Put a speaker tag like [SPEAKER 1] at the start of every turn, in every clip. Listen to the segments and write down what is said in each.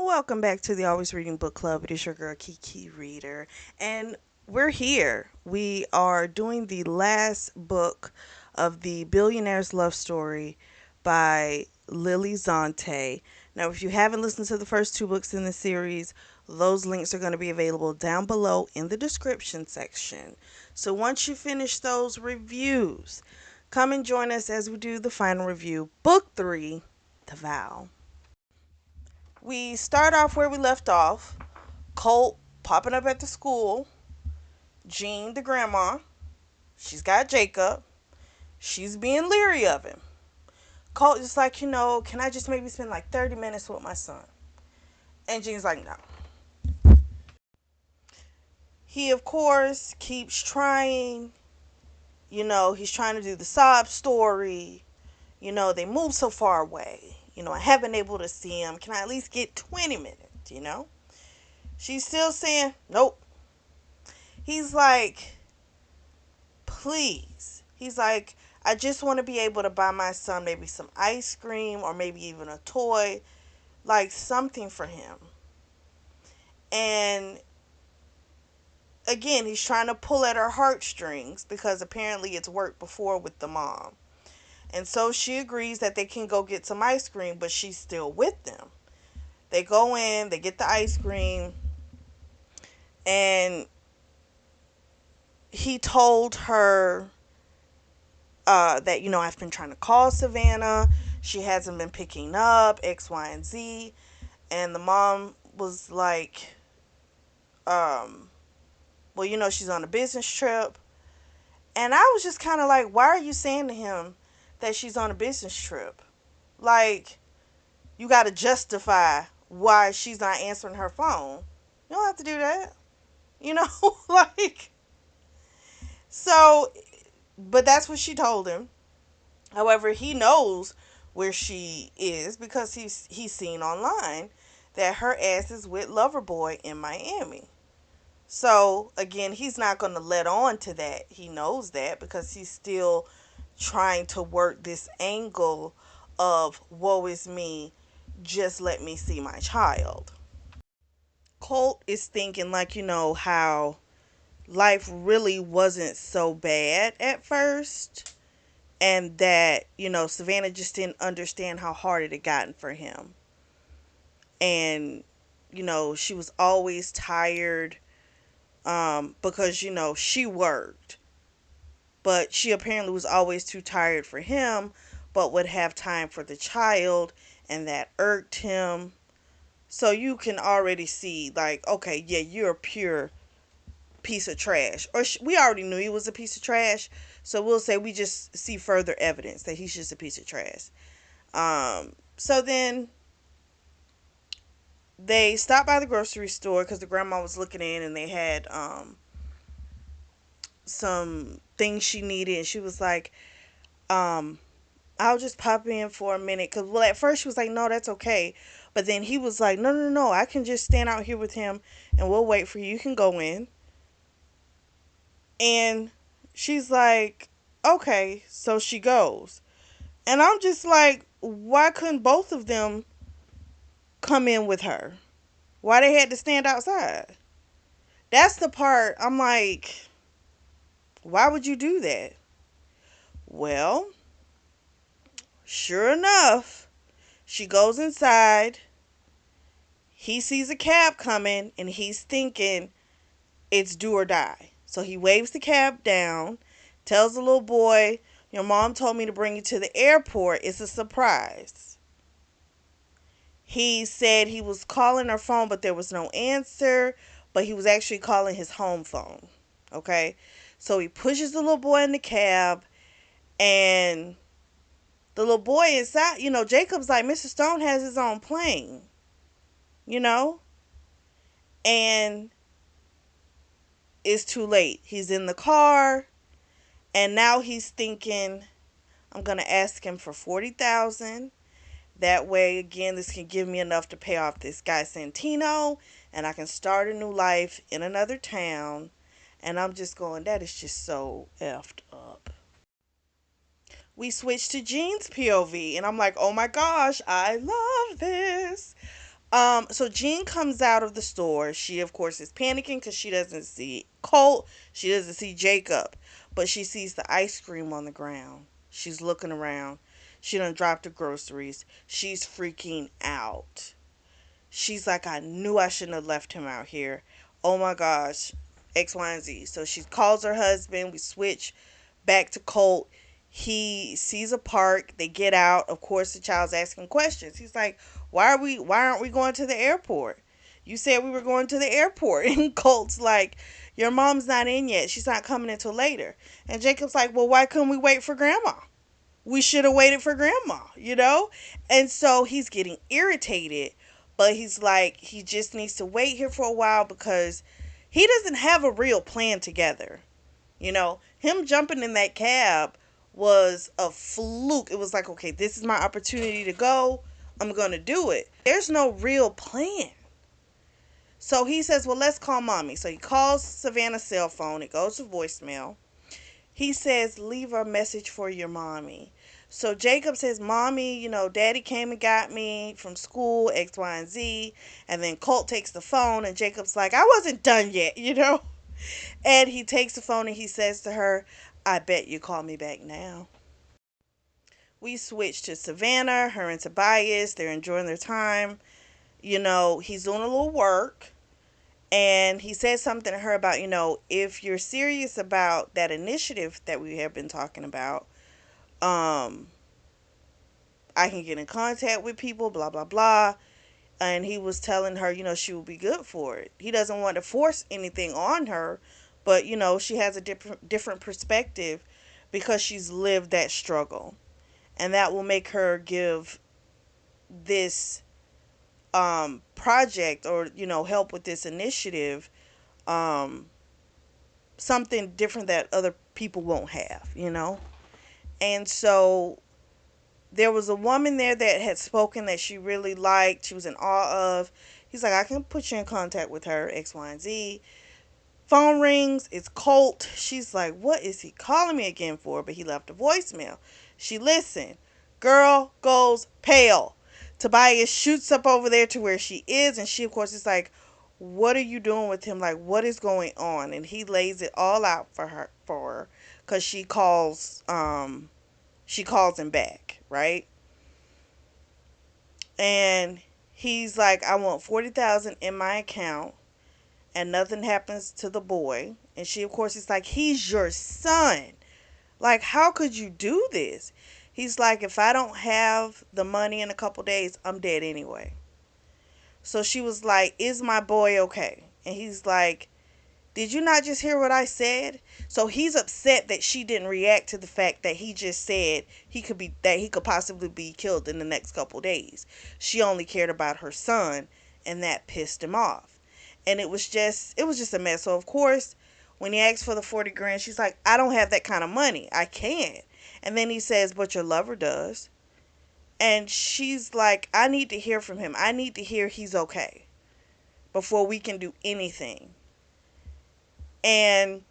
[SPEAKER 1] Welcome back to the Always Reading Book Club. It is your girl Kiki Reader, and we're here. We are doing the last book of the Billionaire's Love Story by Lily Zante. Now, if you haven't listened to the first two books in the series, those links are going to be available down below in the description section. So once you finish those reviews, come and join us as we do the final review, Book 3, The Vow. We start off where we left off. Colt popping up at the school. Jean, the grandma, she's got Jacob. She's being leery of him. Colt is like, can I just maybe spend like 30 minutes with my son? And Jean's like, no. He, of course, keeps trying. He's trying to do the sob story. They move so far away. I haven't been able to see him. Can I at least get 20 minutes? She's still saying, nope. He's like, please. He's like, I just want to be able to buy my son maybe some ice cream or maybe even a toy, like something for him. And again, he's trying to pull at her heartstrings because apparently it's worked before with the mom. And so she agrees that they can go get some ice cream, but she's still with them. They go in, they get the ice cream, and he told her that, I've been trying to call Savannah. She hasn't been picking up, X, Y, and Z. And the mom was like, well, she's on a business trip. And I was just kind of like, why are you saying to him that she's on a business trip? Like, you got to justify why she's not answering her phone. You don't have to do that. Like, so, but that's what she told him. However, he knows where she is because he's seen online that her ass is with Loverboy in Miami. So again, he's not going to let on to that. He knows that because he's still trying to work this angle of woe is me, just let me see my child. Colt is thinking like, how life really wasn't so bad at first, and that, Savannah just didn't understand how hard it had gotten for him. And, she was always tired because, she worked. But she apparently was always too tired for him, but would have time for the child, and that irked him. So you can already see, like, okay, yeah, you're a pure piece of trash. Or we already knew he was a piece of trash, so we'll say we just see further evidence that he's just a piece of trash. So then they stopped by the grocery store because the grandma was looking in, and they had some things she needed, and she was like, I'll just pop in for a minute. Because, well, at first she was like, no, that's okay. But then he was like, no, no, no, I can just stand out here with him and we'll wait for you. You can go in. And she's like, okay. So she goes. And I'm just like, why couldn't both of them come in with her? Why they had to stand outside? That's the part I'm like, why would you do that? Well, sure enough, she goes inside. He sees a cab coming and he's thinking it's do or die. So he waves the cab down, tells the little boy, your mom told me to bring you to the airport. It's a surprise. He said he was calling her phone, but there was no answer. But he was actually calling his home phone. Okay? So he pushes the little boy in the cab, and the little boy inside, Jacob's like, Mr. Stone has his own plane. You know? And it's too late. He's in the car, and now he's thinking, I'm going to ask him for 40,000. That way, again, this can give me enough to pay off this guy Santino, and I can start a new life in another town. And I'm just going, that is just so effed up. We switch to Jean's POV, and I'm like, oh my gosh, I love this. So Jean comes out of the store. She of course is panicking because she doesn't see Colt. She doesn't see Jacob, but she sees the ice cream on the ground. She's looking around. She done dropped the groceries. She's freaking out. She's like, I knew I shouldn't have left him out here. Oh my gosh. X, Y, and Z. So she calls her husband. We switch back to Colt. He sees a park. They get out. Of course, the child's asking questions. He's like, why aren't we going to the airport? You said we were going to the airport. And Colt's like, your mom's not in yet. She's not coming until later. And Jacob's like, well, why couldn't we wait for grandma? We should have waited for grandma, you know? And so he's getting irritated, but he's like, he just needs to wait here for a while because he doesn't have a real plan together. You know, him jumping in that cab was a fluke. It was like, okay, this is my opportunity to go. I'm going to do it. There's no real plan. So he says, well, let's call mommy. So he calls Savannah's cell phone. It goes to voicemail. He says, leave a message for your mommy. So Jacob says, mommy, daddy came and got me from school, X, Y, and Z. And then Colt takes the phone and Jacob's like, I wasn't done yet. And he takes the phone and he says to her, I bet you call me back now. We switch to Savannah, her and Tobias. They're enjoying their time. He's doing a little work. And he said something to her about, if you're serious about that initiative that we have been talking about, um, I can get in contact with people, blah, blah, blah. And he was telling her, she will be good for it. He doesn't want to force anything on her, but, she has a different perspective because she's lived that struggle. And that will make her give this project or, help with this initiative um, something different that other people won't have. And so there was a woman there that had spoken that she really liked. She was in awe of. He's like, I can put you in contact with her, X, Y, and Z. Phone rings. It's Colt. She's like, what is he calling me again for? But he left a voicemail. She listened. Girl goes pale. Tobias shoots up over there to where she is. And she, of course, is like, what are you doing with him? Like, what is going on? And he lays it all out for her. Because she calls him back, right? And he's like, I want 40,000 in my account and nothing happens to the boy. And she, of course, is like, he's your son. Like, how could you do this? He's like, if I don't have the money in a couple days, I'm dead anyway. So she was like, is my boy okay? And he's like, did you not just hear what I said? So he's upset that she didn't react to the fact that he just said he could possibly be killed in the next couple days. She only cared about her son, and that pissed him off. And it was just a mess. So of course, when he asked for the 40 grand, she's like, I don't have that kind of money. I can't. And then he says, but your lover does. And she's like, I need to hear from him. I need to hear he's okay before we can do anything. And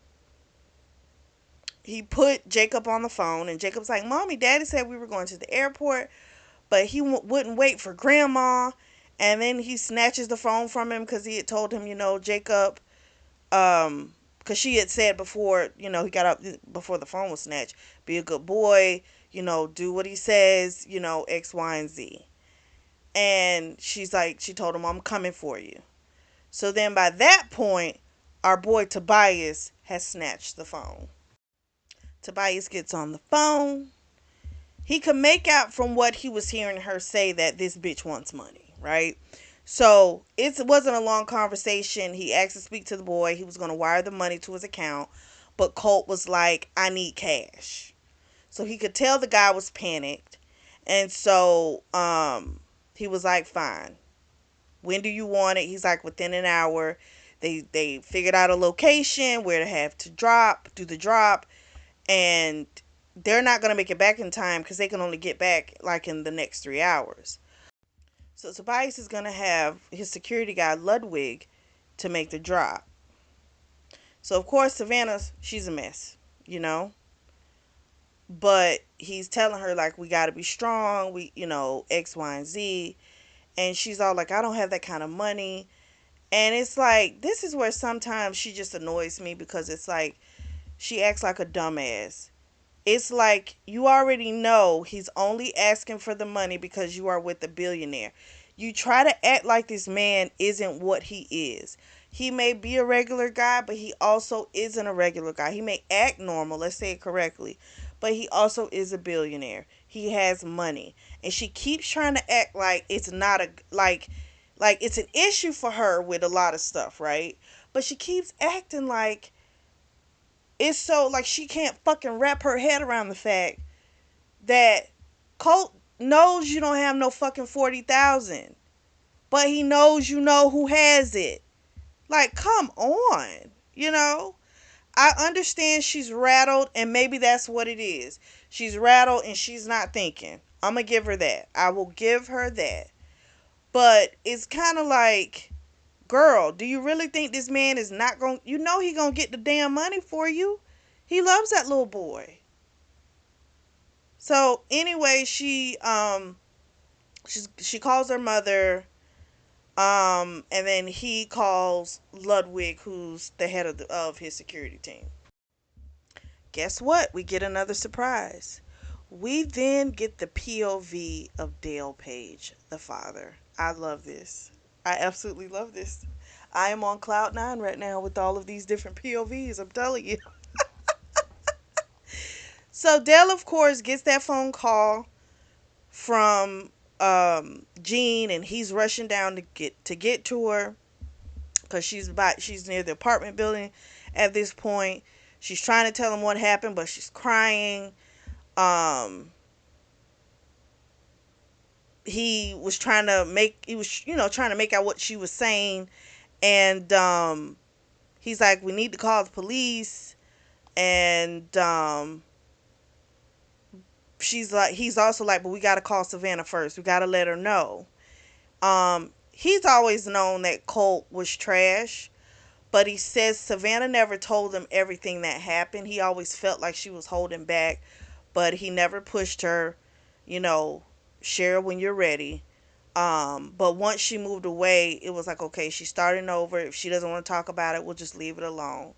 [SPEAKER 1] he put Jacob on the phone, and Jacob's like, Mommy, Daddy said we were going to the airport, but he wouldn't wait for Grandma. And then he snatches the phone from him because he had told him, Jacob, because she had said before, he got up before the phone was snatched, be a good boy, do what he says, X, Y, and Z. And she's like, she told him, I'm coming for you. So then by that point, our boy Tobias has snatched the phone. Tobias gets on the phone. He could make out from what he was hearing her say that this bitch wants money, right? So it wasn't a long conversation. He asked to speak to the boy. He was going to wire the money to his account. But Colt was like, I need cash. So he could tell the guy was panicked. And so he was like, fine. When do you want it? He's like, within an hour. They figured out a location where to have to do the drop. And they're not going to make it back in time because they can only get back like in the next 3 hours. So Tobias is going to have his security guy, Ludwig, to make the drop. So, of course, Savannah, she's a mess. But he's telling her, like, we got to be strong. X, Y, and Z. And she's all like, I don't have that kind of money. And it's like, this is where sometimes she just annoys me because it's like, she acts like a dumbass. It's like you already know he's only asking for the money because you are with a billionaire. You try to act like this man isn't what he is. He may be a regular guy, but he also isn't a regular guy. He may act normal, let's say it correctly, but he also is a billionaire. He has money. And she keeps trying to act like it's not a like it's an issue for her with a lot of stuff, right? But she keeps acting like it's so like she can't fucking wrap her head around the fact that Colt knows you don't have no fucking 40,000, but he knows you know who has it. Like, come on, you know. I understand she's rattled, and maybe that's what it is. She's rattled and she's not thinking. I'm gonna give her that. I will give her that. But it's kind of like, girl, do you really think this man is not going? You know he gonna get the damn money for you. He loves that little boy. So anyway, she calls her mother, and then he calls Ludwig, who's the head of his security team. Guess what? We get another surprise. We then get the POV of Dale Page, the father. I love this. I absolutely love this. I am on cloud nine right now with all of these different POVs. I'm telling you. So Dale, of course, gets that phone call from Jean, and he's rushing down to get to her because she's near the apartment building at this point. She's trying to tell him what happened, but she's crying. Um, he was trying to make out what she was saying, and he's like, we need to call the police, and he's also like, but we got to call Savannah first. We got to let her know. He's always known that Colt was trash, but he says Savannah never told him everything that happened. He always felt like she was holding back, but he never pushed her, you know, share when you're ready. But once she moved away, it was like, okay, she's starting over. If she doesn't want to talk about it, we'll just leave it alone.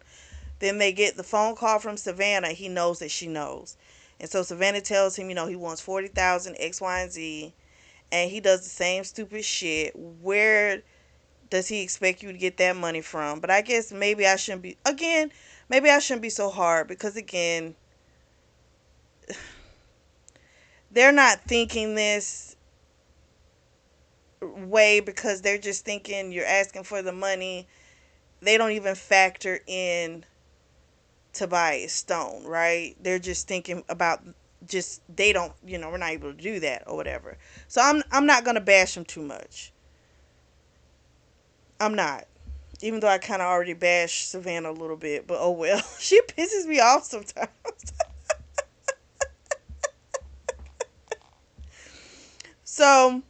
[SPEAKER 1] Then they get the phone call from Savannah. He knows that she knows. And so Savannah tells him, he wants 40,000 X, Y, and Z. And he does the same stupid shit. Where does he expect you to get that money from? But I guess maybe I shouldn't be so hard because, again, they're not thinking this way because they're just thinking you're asking for the money. They don't even factor in Tobias Stone, right? They're just thinking about just they don't, we're not able to do that or whatever. So I'm not gonna bash him too much. I'm not. Even though I kind of already bashed Savannah a little bit, but oh well. She pisses me off sometimes. So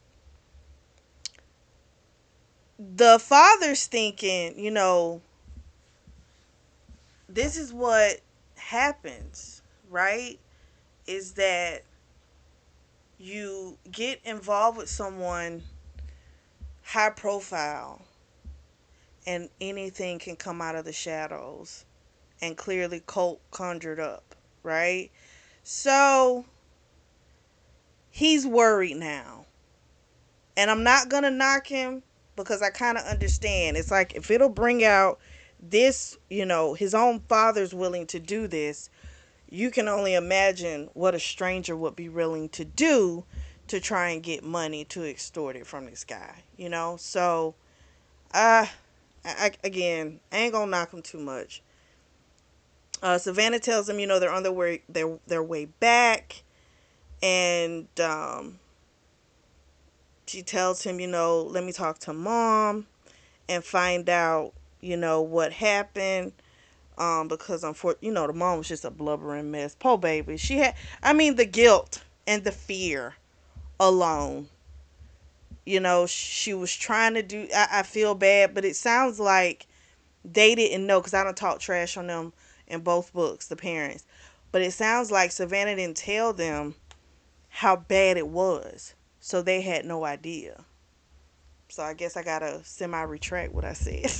[SPEAKER 1] the father's thinking, this is what happens, right? Is that you get involved with someone high profile and anything can come out of the shadows, and clearly Colt conjured up, right? So he's worried now. And I'm not going to knock him because I kind of understand. It's like if it'll bring out this, his own father's willing to do this, you can only imagine what a stranger would be willing to do to try and get money to extort it from this guy. So, again, I ain't gonna knock him too much. Savannah tells him, they're on their way back, and she tells him, let me talk to mom and find out, what happened. Because unfortunately, the mom was just a blubbering mess. Poor baby. The guilt and the fear alone. She was trying to do. I feel bad, but it sounds like they didn't know because I don't talk trash on them in both books, the parents. But it sounds like Savannah didn't tell them how bad it was, so they had no idea. so I guess I gotta semi retract what I said.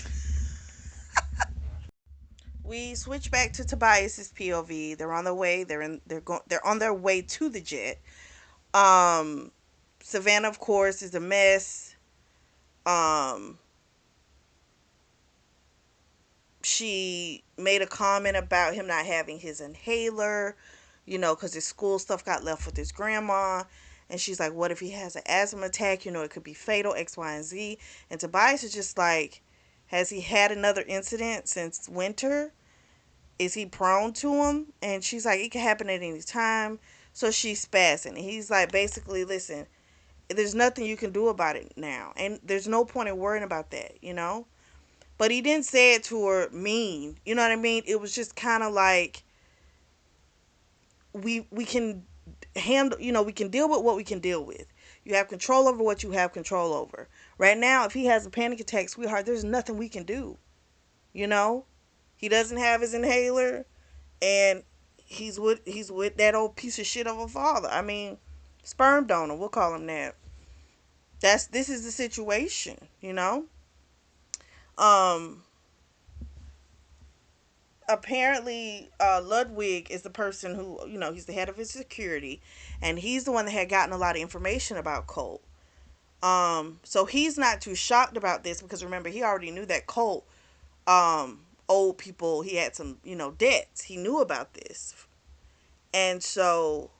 [SPEAKER 1] We switch back to Tobias's POV. They're on their way. They're on their way to the jet. Um, Savannah, of course, is a mess. Um, she made a comment about him not having his inhaler, because his school stuff got left with his grandma. And she's like, what if he has an asthma attack? It could be fatal, X, Y, and Z. And Tobias is just like, has he had another incident since winter? Is he prone to them? And she's like, it can happen at any time. So she's spazzing. And he's like, basically, listen, there's nothing you can do about it now. And there's no point in worrying about that. But he didn't say it to her mean. You know what I mean? It was just kind of like, we can handle, we can deal with what we can deal with. You have control over what you have control over. Right now, if he has a panic attack, sweetheart, there's nothing we can do. You know? He doesn't have his inhaler, and he's with that old piece of shit of a father. I mean, sperm donor, we'll call him that. This is the situation. Um Apparently, Ludwig is the person who, he's the head of his security, and he's the one that had gotten a lot of information about Colt. So he's not too shocked about this, because remember, he already knew that Colt, old people, he had some, debts. He knew about this. And so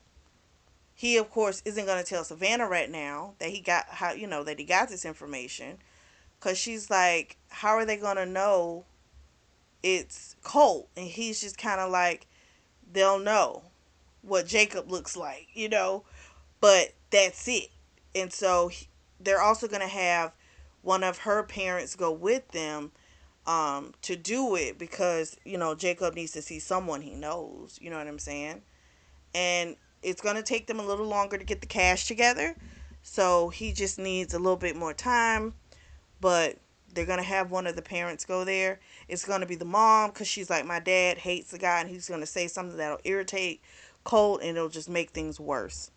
[SPEAKER 1] he, of course, isn't going to tell Savannah right now that he got this information, because she's like, how are they going to know it's Colt? And he's just kind of like, they'll know what Jacob looks like, but that's it. And so they're also going to have one of her parents go with them, to do it, because Jacob needs to see someone he knows. You know what I'm saying? And it's going to take them a little longer to get the cash together, so he just needs a little bit more time. But they're going to have one of the parents go there. It's going to be the mom, because she's like, my dad hates the guy, and he's going to say something that'll irritate Colt, and it'll just make things worse.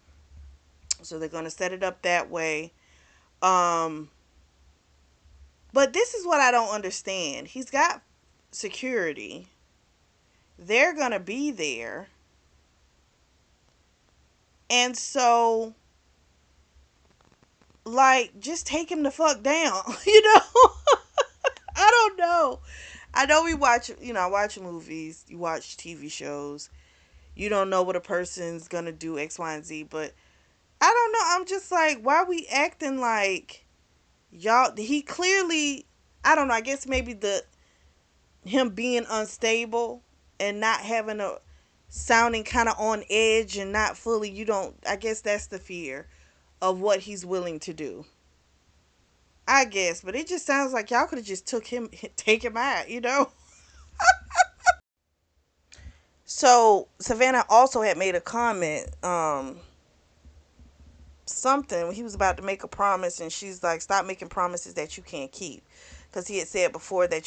[SPEAKER 1] So they're going to set it up that way. um but this is what I don't understand. He's got security. They're going to be there. And so, like, just take him the fuck down. I don't know. I know we watch, I watch movies, you watch TV shows. You don't know what a person's gonna do, X, Y, and Z. But I don't know. I'm just like, why are we acting like y'all? He clearly, I don't know. I guess maybe him being unstable and not having a sounding kind of on edge and not fully. You don't. I guess that's the fear of what he's willing to do. I guess, but it just sounds like y'all could have just take him out. So Savannah also had made a comment, something when he was about to make a promise, and she's like, "Stop making promises that you can't keep," because he had said before that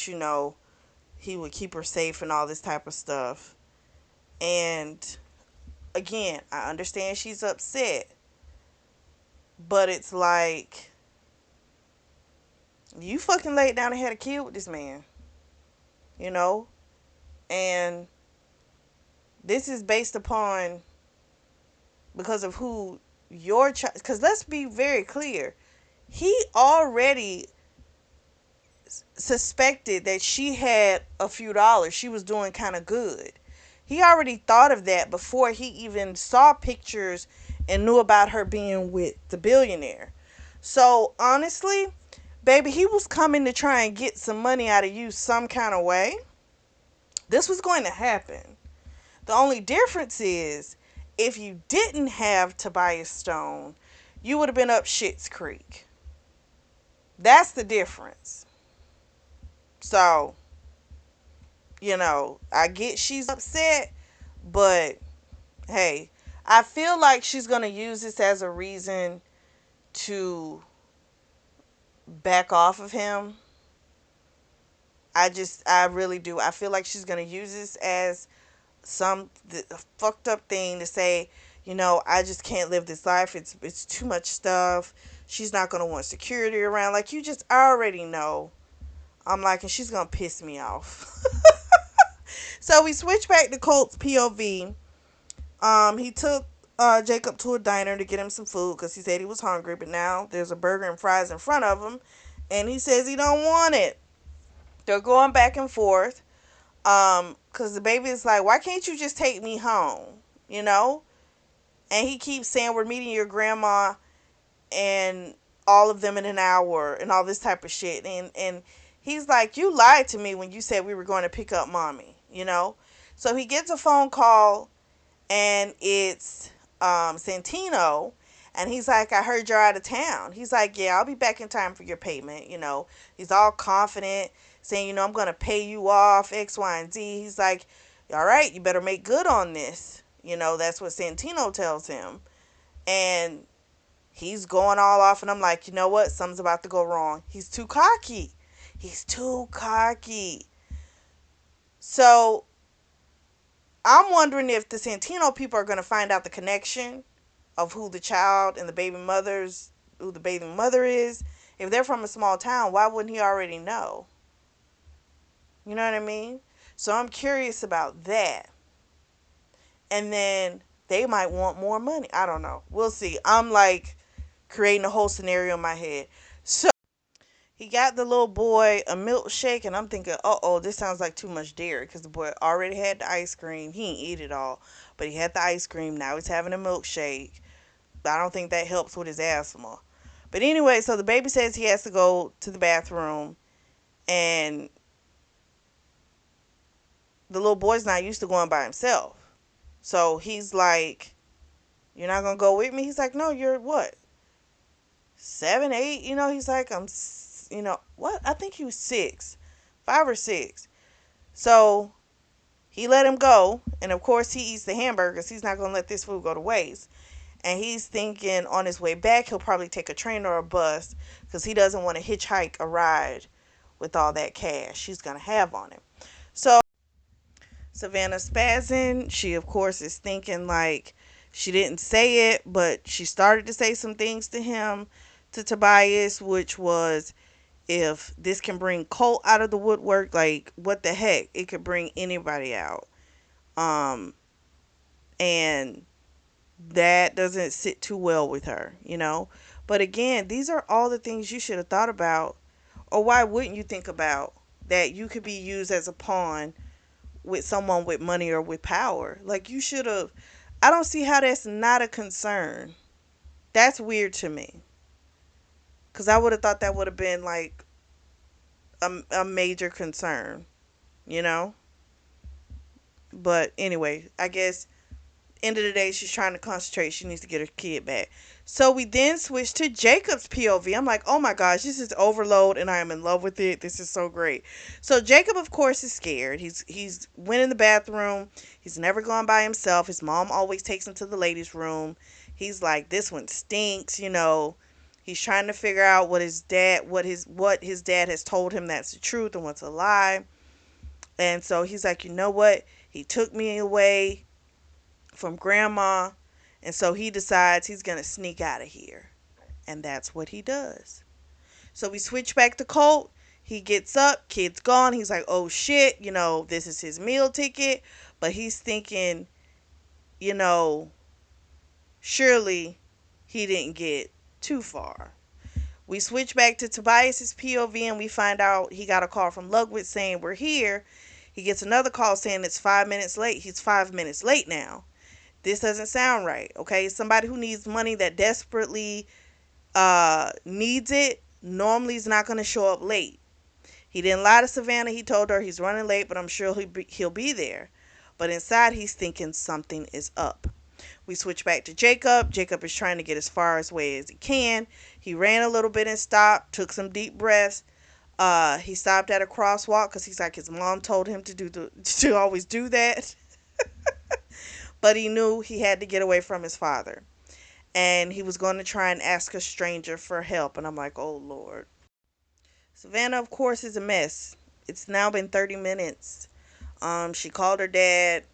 [SPEAKER 1] he would keep her safe and all this type of stuff. And again, I understand she's upset, but it's like, you fucking laid down and had a kid with this man, you know, and this is based upon, because of who your child. Because let's be very clear, he already suspected that she had a few dollars. She was doing kind of good. He already thought of that before he even saw pictures and knew about her being with the billionaire. So honestly, baby, he was coming to try and get some money out of you some kind of way. This was going to happen. The only difference is, if you didn't have Tobias Stone, you would have been up Shit's Creek. That's the difference. So, I get she's upset, but hey, I feel like she's going to use this as a reason to back off of him. I really do. I feel like she's going to use this as some fucked up thing to say, I just can't live this life. It's too much stuff. She's not going to want security around. Like, you just already know. I'm like, and she's going to piss me off. So we switch back to Colt's POV. He took Jacob to a diner to get him some food because he said he was hungry, but now there's a burger and fries in front of him, and he says he don't want it. They're going back and forth. Because the baby is like, why can't you just take me home? You know? And he keeps saying, we're meeting your grandma and all of them in an hour and all this type of shit. And he's like, you lied to me when you said we were going to pick up mommy, you know? So he gets a phone call and it's Santino. And he's like, I heard you're out of town. He's like, yeah, I'll be back in time for your payment. You know, he's all confident, saying, you know, I'm going to pay you off, X, Y, and Z. He's like, all right, you better make good on this. You know, that's what Santino tells him. And he's going all off. And I'm like, you know what? Something's about to go wrong. He's too cocky. He's too cocky. So I'm wondering if the Santino people are going to find out the connection of who the child and who the baby mother is. If they're from a small town, why wouldn't he already know? You know what I mean? So I'm curious about that. And then they might want more money. I don't know. We'll see. I'm like creating a whole scenario in my head. So he got the little boy a milkshake, and I'm thinking, oh, this sounds like too much dairy because the boy already had the ice cream. He didn't eat it all, but he had the ice cream. Now he's having a milkshake. I don't think that helps with his asthma. But anyway, so the baby says he has to go to the bathroom, and the little boy's not used to going by himself. So he's like, you're not going to go with me? He's like, no, you're what? 7, 8? You know, he's like, what? I think he was 6, 5 or 6. So he let him go. And of course, he eats the hamburgers. He's not going to let this food go to waste. And he's thinking on his way back, he'll probably take a train or a bus because he doesn't want to hitchhike a ride with all that cash she's going to have on him. So Savannah spazzing. She, of course, is thinking like she didn't say it, but she started to say some things to him, to Tobias, which was, if this can bring Colt out of the woodwork, like, what the heck? It could bring anybody out. Um, and that doesn't sit too well with her, you know? But again, these are all the things you should have thought about, or why wouldn't you think about that you could be used as a pawn with someone with money or with power? Like, you should have. I don't see how that's not a concern. That's weird to me. Because I would have thought that would have been like a major concern, you know? But anyway, I guess end of the day, she's trying to concentrate. She needs to get her kid back. So we then switch to Jacob's POV. I'm like, oh my gosh, this is overload, and I am in love with it. This is so great. So Jacob, of course, is scared. He's went in the bathroom. He's never gone by himself. His mom always takes him to the ladies' room. He's like, this one stinks, you know. He's trying to figure out what his dad has told him that's the truth and what's a lie. And so he's like, you know what? He took me away from grandma, and so he decides he's gonna sneak out of here, and that's what he does. So we switch back to Colt. He gets up, kid's gone. He's like, oh shit, you know, this is his meal ticket. But he's thinking, you know, surely he didn't get too far. We switch back to Tobias's POV, and we find out he got a call from Lugwood saying we're here. He gets another call saying it's 5 minutes late. He's 5 minutes late now. This doesn't sound right. Okay, somebody who needs money that desperately needs it normally is not going to show up late. He didn't lie to Savannah. He told her he's running late, but I'm sure he'll be there. But inside, he's thinking something is up. We switch back to Jacob. Jacob is trying to get as far away as he can. He ran a little bit and stopped, took some deep breaths. He stopped at a crosswalk because he's like, his mom told him to always do that. But he knew he had to get away from his father. And he was going to try and ask a stranger for help. And I'm like, oh, Lord. Savannah, of course, is a mess. It's now been 30 minutes. She called her dad.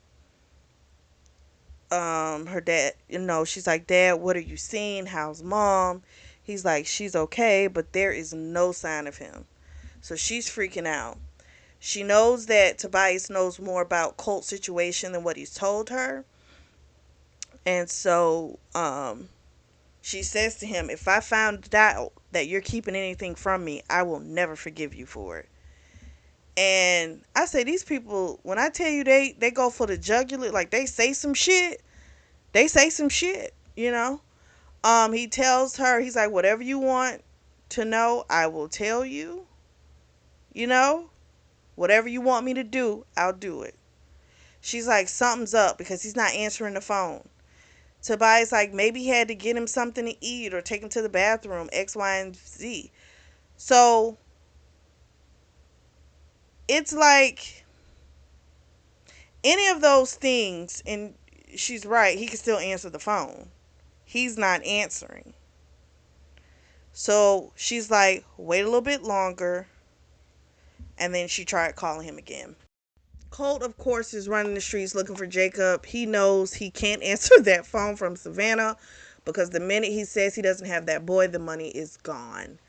[SPEAKER 1] Her dad, you know, she's like, Dad, what are you seeing? How's mom? He's like, she's okay, but there is no sign of him. So she's freaking out. She knows that Tobias knows more about Colt's situation than what he's told her. And so she says to him, if I found out that you're keeping anything from me, I will never forgive you for it. And I say, these people, when I tell you they go for the jugular, like they say some shit, they say some shit, you know? He tells her, he's like, whatever you want to know, I will tell you, you know? Whatever you want me to do, I'll do it. She's like, something's up because he's not answering the phone. Tobias like, maybe he had to get him something to eat or take him to the bathroom, X, Y, and Z. So it's like any of those things, and she's right, he can still answer the phone. He's not answering. So she's like, wait a little bit longer. And then she tried calling him again. Colt, of course, is running the streets looking for Jacob. He knows he can't answer that phone from Savannah because the minute he says he doesn't have that boy, the money is gone.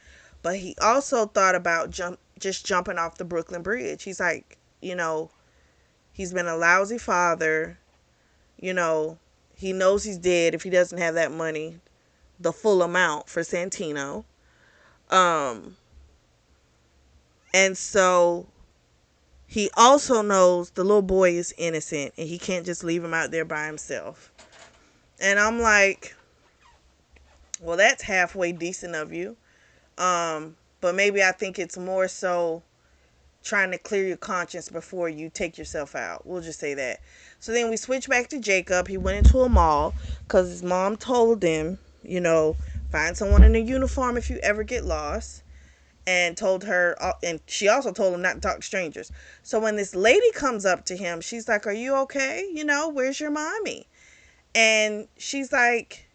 [SPEAKER 1] But he also thought about just jumping off the Brooklyn Bridge. He's like, he's been a lousy father. You know, he knows he's dead if he doesn't have that money, the full amount for Santino. Um, and so he also knows the little boy is innocent and he can't just leave him out there by himself. And I'm like, well, that's halfway decent of you. But maybe I think it's more so trying to clear your conscience before you take yourself out. We'll just say that. So then we switch back to Jacob. He went into a mall because his mom told him, find someone in a uniform if you ever get lost. And told her, and she also told him not to talk to strangers. So when this lady comes up to him, she's like, are you okay? Where's your mommy? And she's like,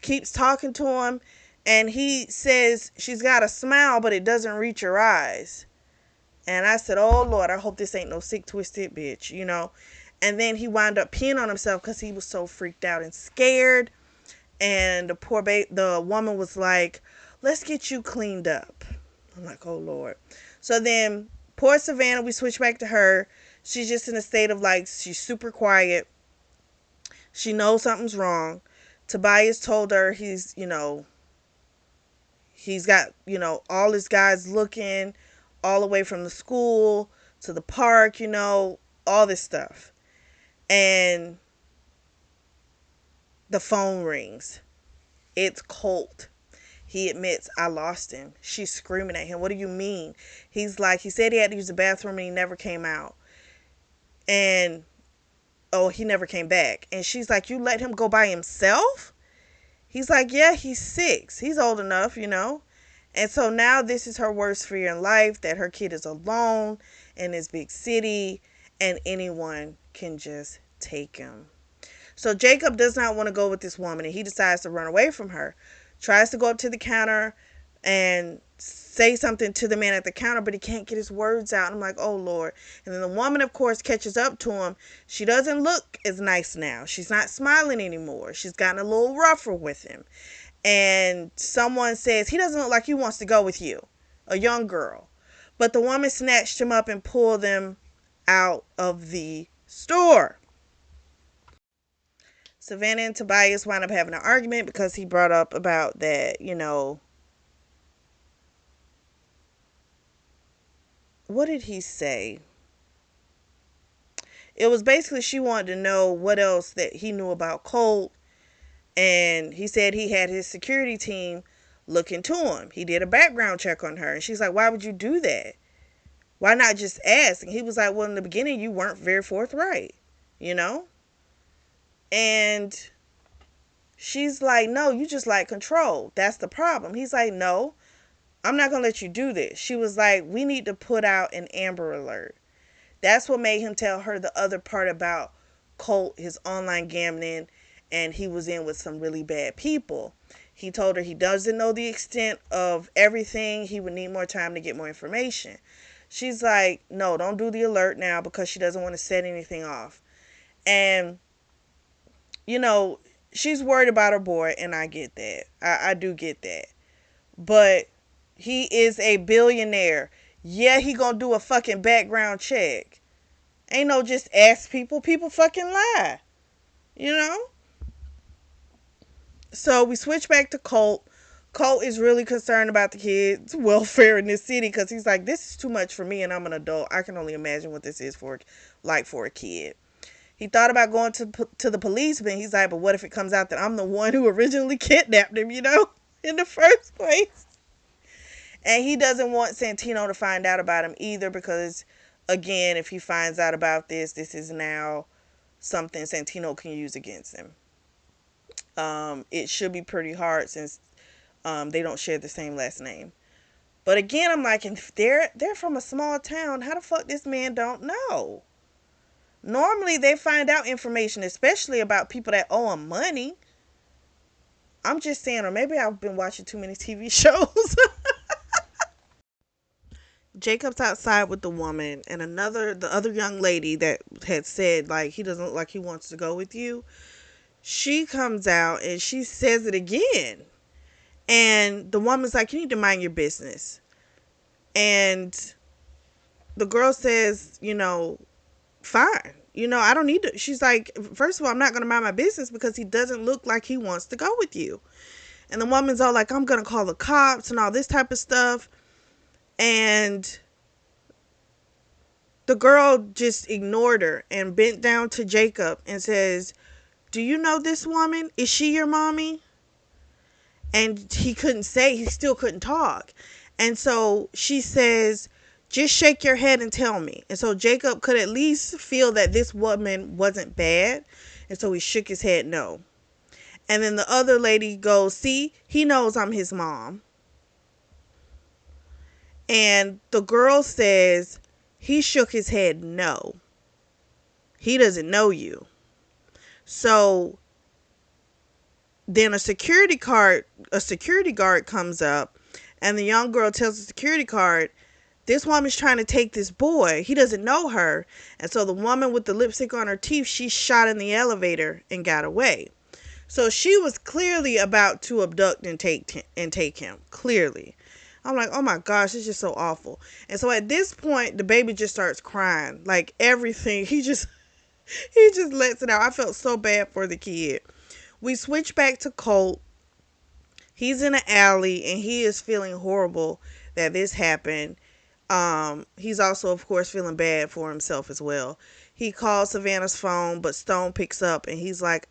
[SPEAKER 1] keeps talking to him. And he says, she's got a smile, but it doesn't reach her eyes. And I said, oh, Lord, I hope this ain't no sick, twisted bitch, And then he wound up peeing on himself because he was so freaked out and scared. And the woman was like, let's get you cleaned up. I'm like, oh, Lord. So then poor Savannah, we switch back to her. She's just in a state of like, she's super quiet. She knows something's wrong. Tobias told her he's got, all his guys looking all the way from the school to the park, all this stuff. And the phone rings. It's Colt. He admits, I lost him. She's screaming at him. What do you mean? He's like, he said he had to use the bathroom and he never came out. And, he never came back. And she's like, you let him go by himself? He's like, yeah, he's 6. He's old enough, And so now this is her worst fear in life, that her kid is alone in this big city and anyone can just take him. So Jacob does not want to go with this woman and he decides to run away from her. Tries to go up to the counter and say something to the man at the counter, but he can't get his words out. I'm like, oh, Lord. And then the woman, of course, catches up to him. She doesn't look as nice now. She's not smiling anymore. She's gotten a little rougher with him. And someone says, he doesn't look like he wants to go with you, a young girl. But the woman snatched him up and pulled him out of the store. Savannah and Tobias wound up having an argument because he brought up about that, what did he say? It was basically she wanted to know what else that he knew about Colt. And he said he had his security team look into him. He did a background check on her. And she's like, why would you do that? Why not just ask? And he was like, well, in the beginning, you weren't very forthright, And she's like, no, you just like control. That's the problem. He's like, no, I'm not going to let you do this. She was like, we need to put out an Amber Alert. That's what made him tell her the other part about Colt, his online gambling, and he was in with some really bad people. He told her he doesn't know the extent of everything. He would need more time to get more information. She's like, no, don't do the alert now because she doesn't want to set anything off. And, she's worried about her boy, and I get that. I do get that. But he is a billionaire. Yeah, he gonna do a fucking background check. Ain't no just ask people. People fucking lie. You know? So we switch back to Colt. Colt is really concerned about the kids' welfare in this city because he's like, this is too much for me, and I'm an adult. I can only imagine what this is for, like, for a kid. He thought about going to the police, but he's like, but what if it comes out that I'm the one who originally kidnapped him, in the first place? And he doesn't want Santino to find out about him either because, again, if he finds out about this, this is now something Santino can use against him. It should be pretty hard since they don't share the same last name. But again, I'm like, if they're from a small town, how the fuck this man don't know? Normally, they find out information, especially about people that owe him money. I'm just saying, or maybe I've been watching too many TV shows. Jacob's outside with the woman and the other young lady that had said like he doesn't look like he wants to go with you. She comes out and she says it again. And the woman's like, you need to mind your business. And the girl says, fine. I don't need to. She's like, first of all, I'm not going to mind my business because he doesn't look like he wants to go with you. And the woman's all like, I'm going to call the cops and all this type of stuff. And the girl just ignored her and bent down to Jacob and says, do you know this woman? Is she your mommy? And he still couldn't talk. And so she says, just shake your head and tell me. And so Jacob could at least feel that this woman wasn't bad. And so he shook his head no. And then the other lady goes, see, he knows I'm his mom. And the girl says, he shook his head no. He doesn't know you. So then a security guard comes up, and the young girl tells the security guard, this woman's trying to take this boy. He doesn't know her. And so the woman with the lipstick on her teeth, she shot in the elevator and got away. So she was clearly about to abduct and take him. Clearly. I'm like, oh my gosh, it's just so awful. And so at this point, the baby just starts crying. Like everything. He just lets it out. I felt so bad for the kid. We switch back to Colt. He's in an alley and he is feeling horrible that this happened. He's also, of course, feeling bad for himself as well. He calls Savannah's phone, but Stone picks up and he's like,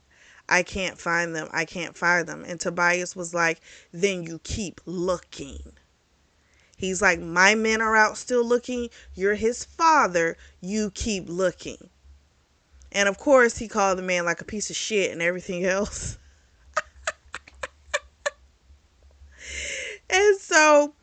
[SPEAKER 1] I can't find them. I can't find them. And Tobias was like, then you keep looking. He's like, my men are out still looking. You're his father. You keep looking. And of course, he called the man like a piece of shit and everything else. And so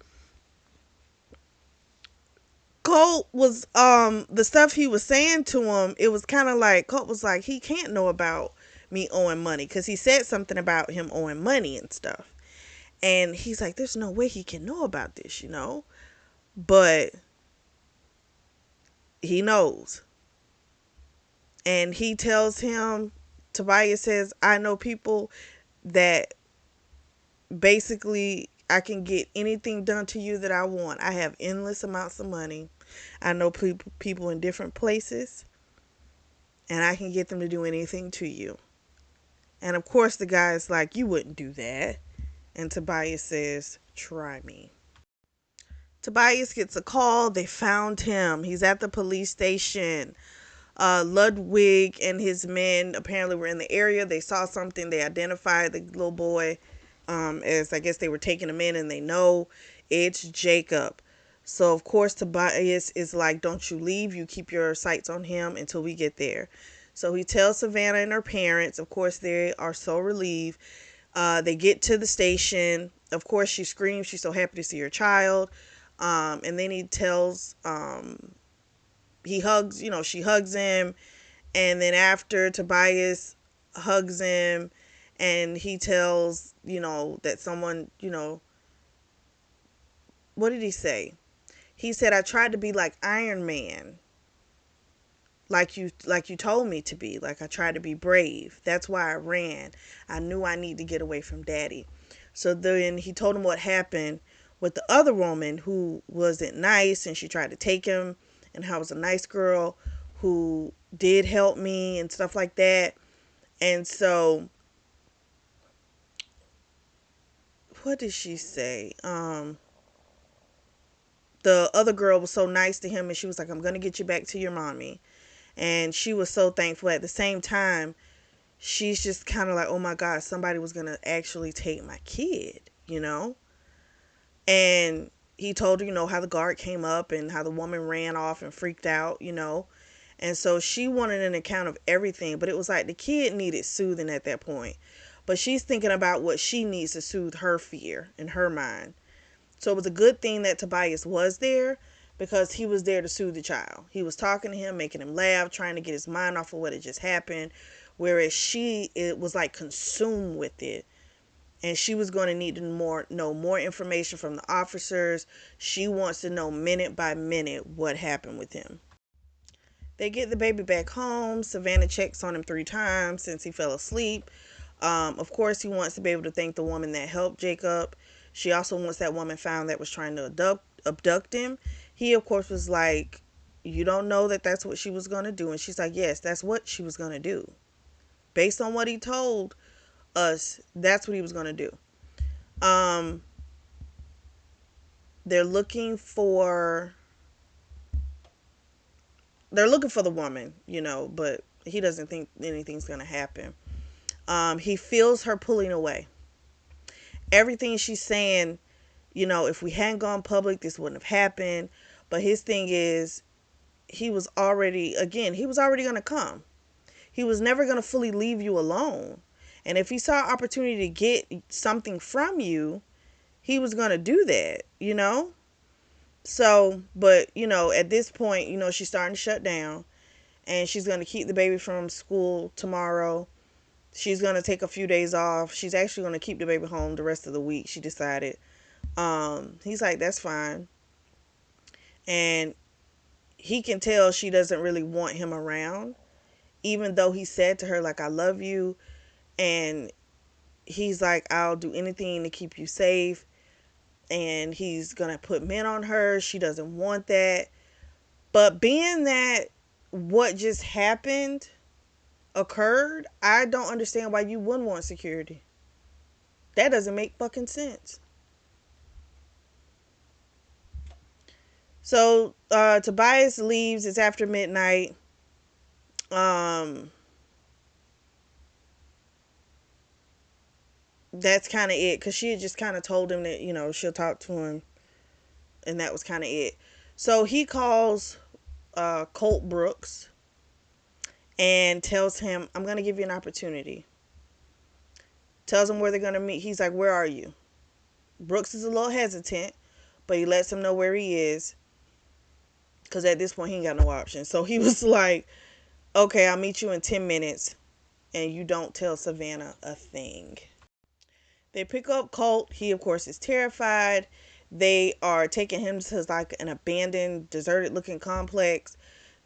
[SPEAKER 1] Colt was the stuff he was saying to him, it was kind of like Colt was like, he can't know about me owing money because he said something about him owing money and stuff. And he's like, there's no way he can know about this, but he knows. And he tells him, Tobias says, I know people that basically I can get anything done to you that I want. I have endless amounts of money. I know people in different places, and I can get them to do anything to you. And of course the guy's like, you wouldn't do that. And Tobias says, try me. Tobias gets a call. They found him. He's at the police station. Ludwig and his men apparently were in the area. They saw something. They identified the little boy as I guess they were taking him in, and they know it's Jacob. So of course Tobias is like, don't you leave. You keep your sights on him until we get there. So he tells Savannah and her parents. Of course, they are so relieved. They get to the station. Of course, she screams. She's so happy to see her child. And then he tells, he hugs, she hugs him. And then after Tobias hugs him and he tells, that someone, what did he say? He said, I tried to be like Iron Man. like you told me to be. Like I tried to be brave. That's why I ran. I knew I need to get away from daddy. So then he told him what happened with the other woman who wasn't nice, and she tried to take him, and how I was a nice girl who did help me and stuff like that. And so what did she say? The other girl was so nice to him, and she was like, I'm gonna get you back to your mommy. And she was so thankful. At the same time, she's just kind of like, oh my God, somebody was gonna actually take my kid, you know? And he told her, how the guard came up and how the woman ran off and freaked out. And so she wanted an account of everything, but it was like the kid needed soothing at that point. But she's thinking about what she needs to soothe her fear in her mind. So it was a good thing that Tobias was there, because he was there to soothe the child. He was talking to him, making him laugh, trying to get his mind off of what had just happened. Whereas it was like consumed with it. And she was going to need to know more information from the officers. She wants to know minute by minute what happened with him. They get the baby back home. Savannah checks on him 3 times since he fell asleep. Of course, he wants to be able to thank the woman that helped Jacob. She also wants that woman found that was trying to abduct him. He, of course, was like, you don't know that that's what she was going to do. And she's like, yes, that's what she was going to do. Based on what he told us, that's what he was going to do. Um, they're looking for the woman, but he doesn't think anything's going to happen. He feels her pulling away. Everything she's saying, if we hadn't gone public, this wouldn't have happened. But his thing is, he was already going to come. He was never going to fully leave you alone. And if he saw opportunity to get something from you, he was going to do that. So, but, at this point, she's starting to shut down, and she's going to keep the baby from school tomorrow. She's going to take a few days off. She's actually going to keep the baby home the rest of the week, she decided. He's like, that's fine. And he can tell she doesn't really want him around, even though he said to her, like, I love you. And he's like, I'll do anything to keep you safe. And he's going to put men on her. She doesn't want that. But being that what just happened occurred, I don't understand why you wouldn't want security. That doesn't make fucking sense. So Tobias leaves. It's after midnight. That's kind of it, because she had just kind of told him that she'll talk to him, and that was kind of it. So he calls Colt Brooks and tells him, I'm going to give you an opportunity. Tells him where they're going to meet. He's like, where are you? Brooks is a little hesitant, but he lets him know where he is, because at this point he ain't got no option. So he was like, okay, I'll meet you in 10 minutes, and you don't tell Savannah a thing. They pick up Colt. He, of course, is terrified. They are taking him to like an abandoned, deserted looking complex.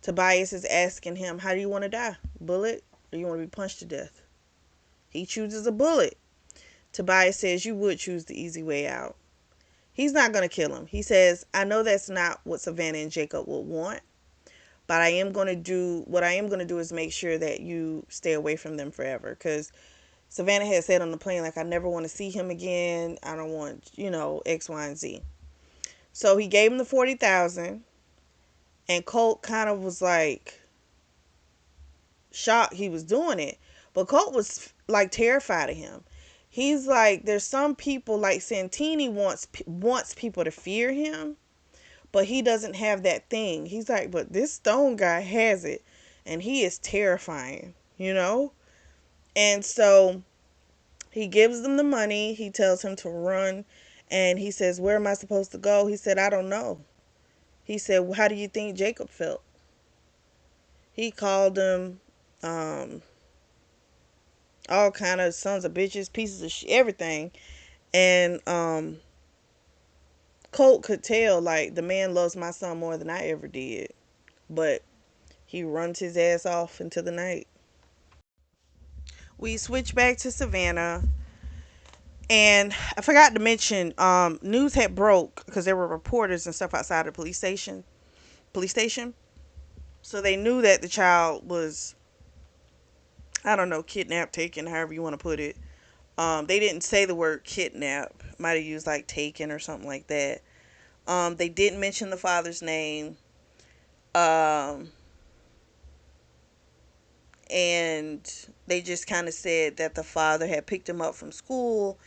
[SPEAKER 1] Tobias is asking him, how do you want to die? Bullet, or you want to be punched to death? He chooses a bullet. Tobias says, you would choose the easy way out. He's not going to kill him. He says, I know that's not what Savannah and Jacob would want, but what I am going to do is make sure that you stay away from them forever. Because Savannah had said on the plane, like, I never want to see him again. I don't want, X, Y, and Z. So he gave him the 40,000, and Colt kind of was like shocked he was doing it. But Colt was like terrified of him. He's like, there's some people, like Santini wants people to fear him, but he doesn't have that thing. He's like, but this Stone guy has it, and he is terrifying. And so he gives them the money. He tells him to run, and he says, where am I supposed to go? He said, I don't know. He said, well, how do you think Jacob felt? He called him all kind of sons of bitches, pieces of shit, everything. And Colt could tell, like, the man loves my son more than I ever did. But he runs his ass off into the night. We switch back to Savannah, and I forgot to mention, news had broke because there were reporters and stuff outside the police station. Police station, so they knew that the child was, I don't know, kidnapped, taken, however you want to put it. They didn't say the word kidnap. Might have used like taken or something like that. They didn't mention the father's name. Um, and they just kind of said that the father had picked him up from school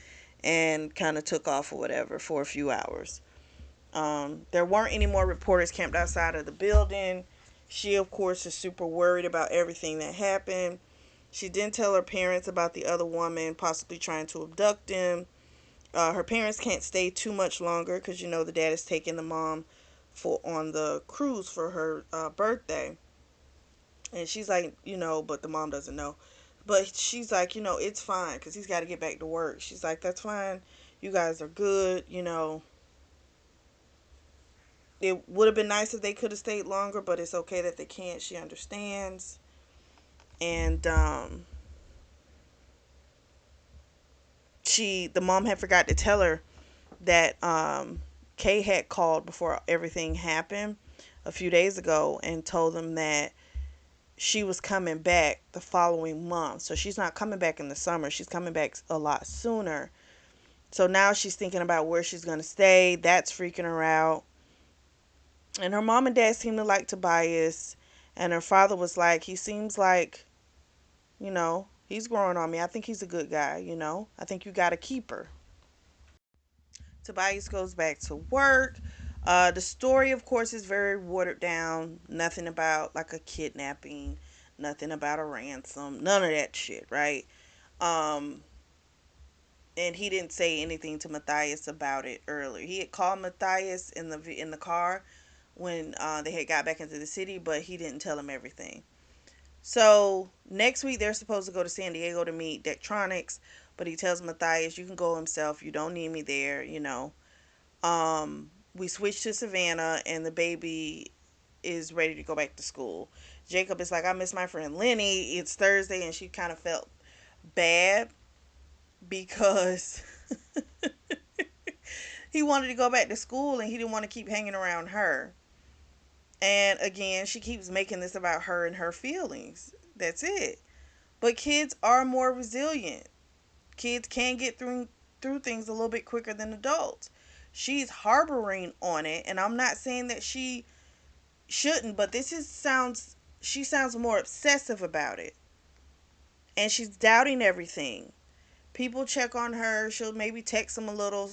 [SPEAKER 1] and kind of took off or whatever for a few hours. There weren't any more reporters camped outside of the building. She, of course, is super worried about everything that happened. She didn't tell her parents about the other woman possibly trying to abduct him. Her parents can't stay too much longer because you know the dad is taking the mom for on the cruise for her birthday, and she's like, but the mom doesn't know. But she's like, it's fine because he's got to get back to work. She's like, that's fine. You guys are good. It would have been nice if they could have stayed longer, but it's okay that they can't. She understands. And the mom had forgot to tell her that Kay had called before everything happened a few days ago and told them that she was coming back the following month. So she's not coming back in the summer. She's coming back a lot sooner. So now she's thinking about where she's going to stay. That's freaking her out. And her mom and dad seem to like Tobias. And her father was like, he seems like, he's growing on me. I think he's a good guy. I think you got to keep her. Tobias goes back to work. The story, of course, is very watered down. Nothing about like a kidnapping, nothing about a ransom, none of that shit, right? Um, and he didn't say anything to Matthias about it earlier. He had called Matthias in the car when they had got back into the city, but he didn't tell him everything. So next week they're supposed to go to San Diego to meet Dectronics, but he tells Matthias, "You can go himself. You don't need me there." We switch to Savannah, and the baby is ready to go back to school. Jacob is like, "I miss my friend Lenny. It's Thursday," and she kind of felt bad because he wanted to go back to school and he didn't want to keep hanging around her. And again, she keeps making this about her and her feelings. That's it. But kids are more resilient. Kids can get through things a little bit quicker than adults. She's harboring on it, and I'm not saying that she shouldn't, but she sounds more obsessive about it. And she's doubting everything. People check on her, she'll maybe text them a little.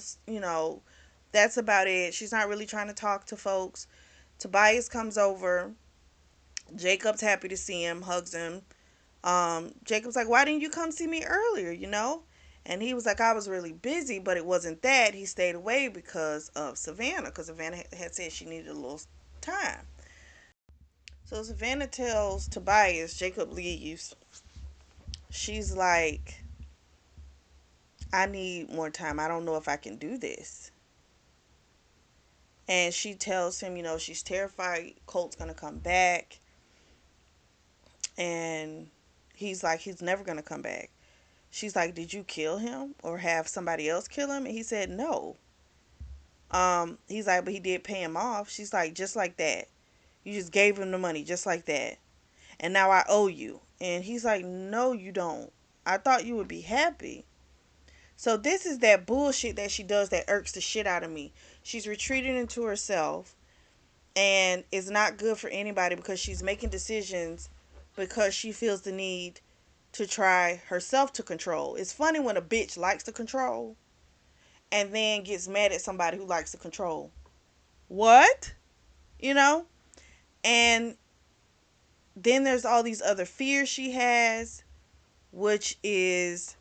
[SPEAKER 1] That's about it. She's not really trying to talk to folks. Tobias comes over. Jacob's happy to see him, hugs him. Jacob's like, "Why didn't you come see me earlier?" And he was like, "I was really busy," but it wasn't that. He stayed away because of Savannah, because Savannah had said she needed a little time. So Savannah tells Tobias, Jacob leaves. She's like, "I need more time. I don't know if I can do this." And she tells him, she's terrified Colt's going to come back. And he's like, he's never going to come back. She's like, "Did you kill him or have somebody else kill him?" And he said, "No." He's like, "But he did pay him off." She's like, "Just like that. You just gave him the money just like that. And now I owe you." And he's like, "No, you don't. I thought you would be happy." So this is that bullshit that she does that irks the shit out of me. She's retreating into herself and it's not good for anybody because she's making decisions because she feels the need to try herself to control. It's funny when a bitch likes to control and then gets mad at somebody who likes to control. What? You know? And then there's all these other fears she has, which is,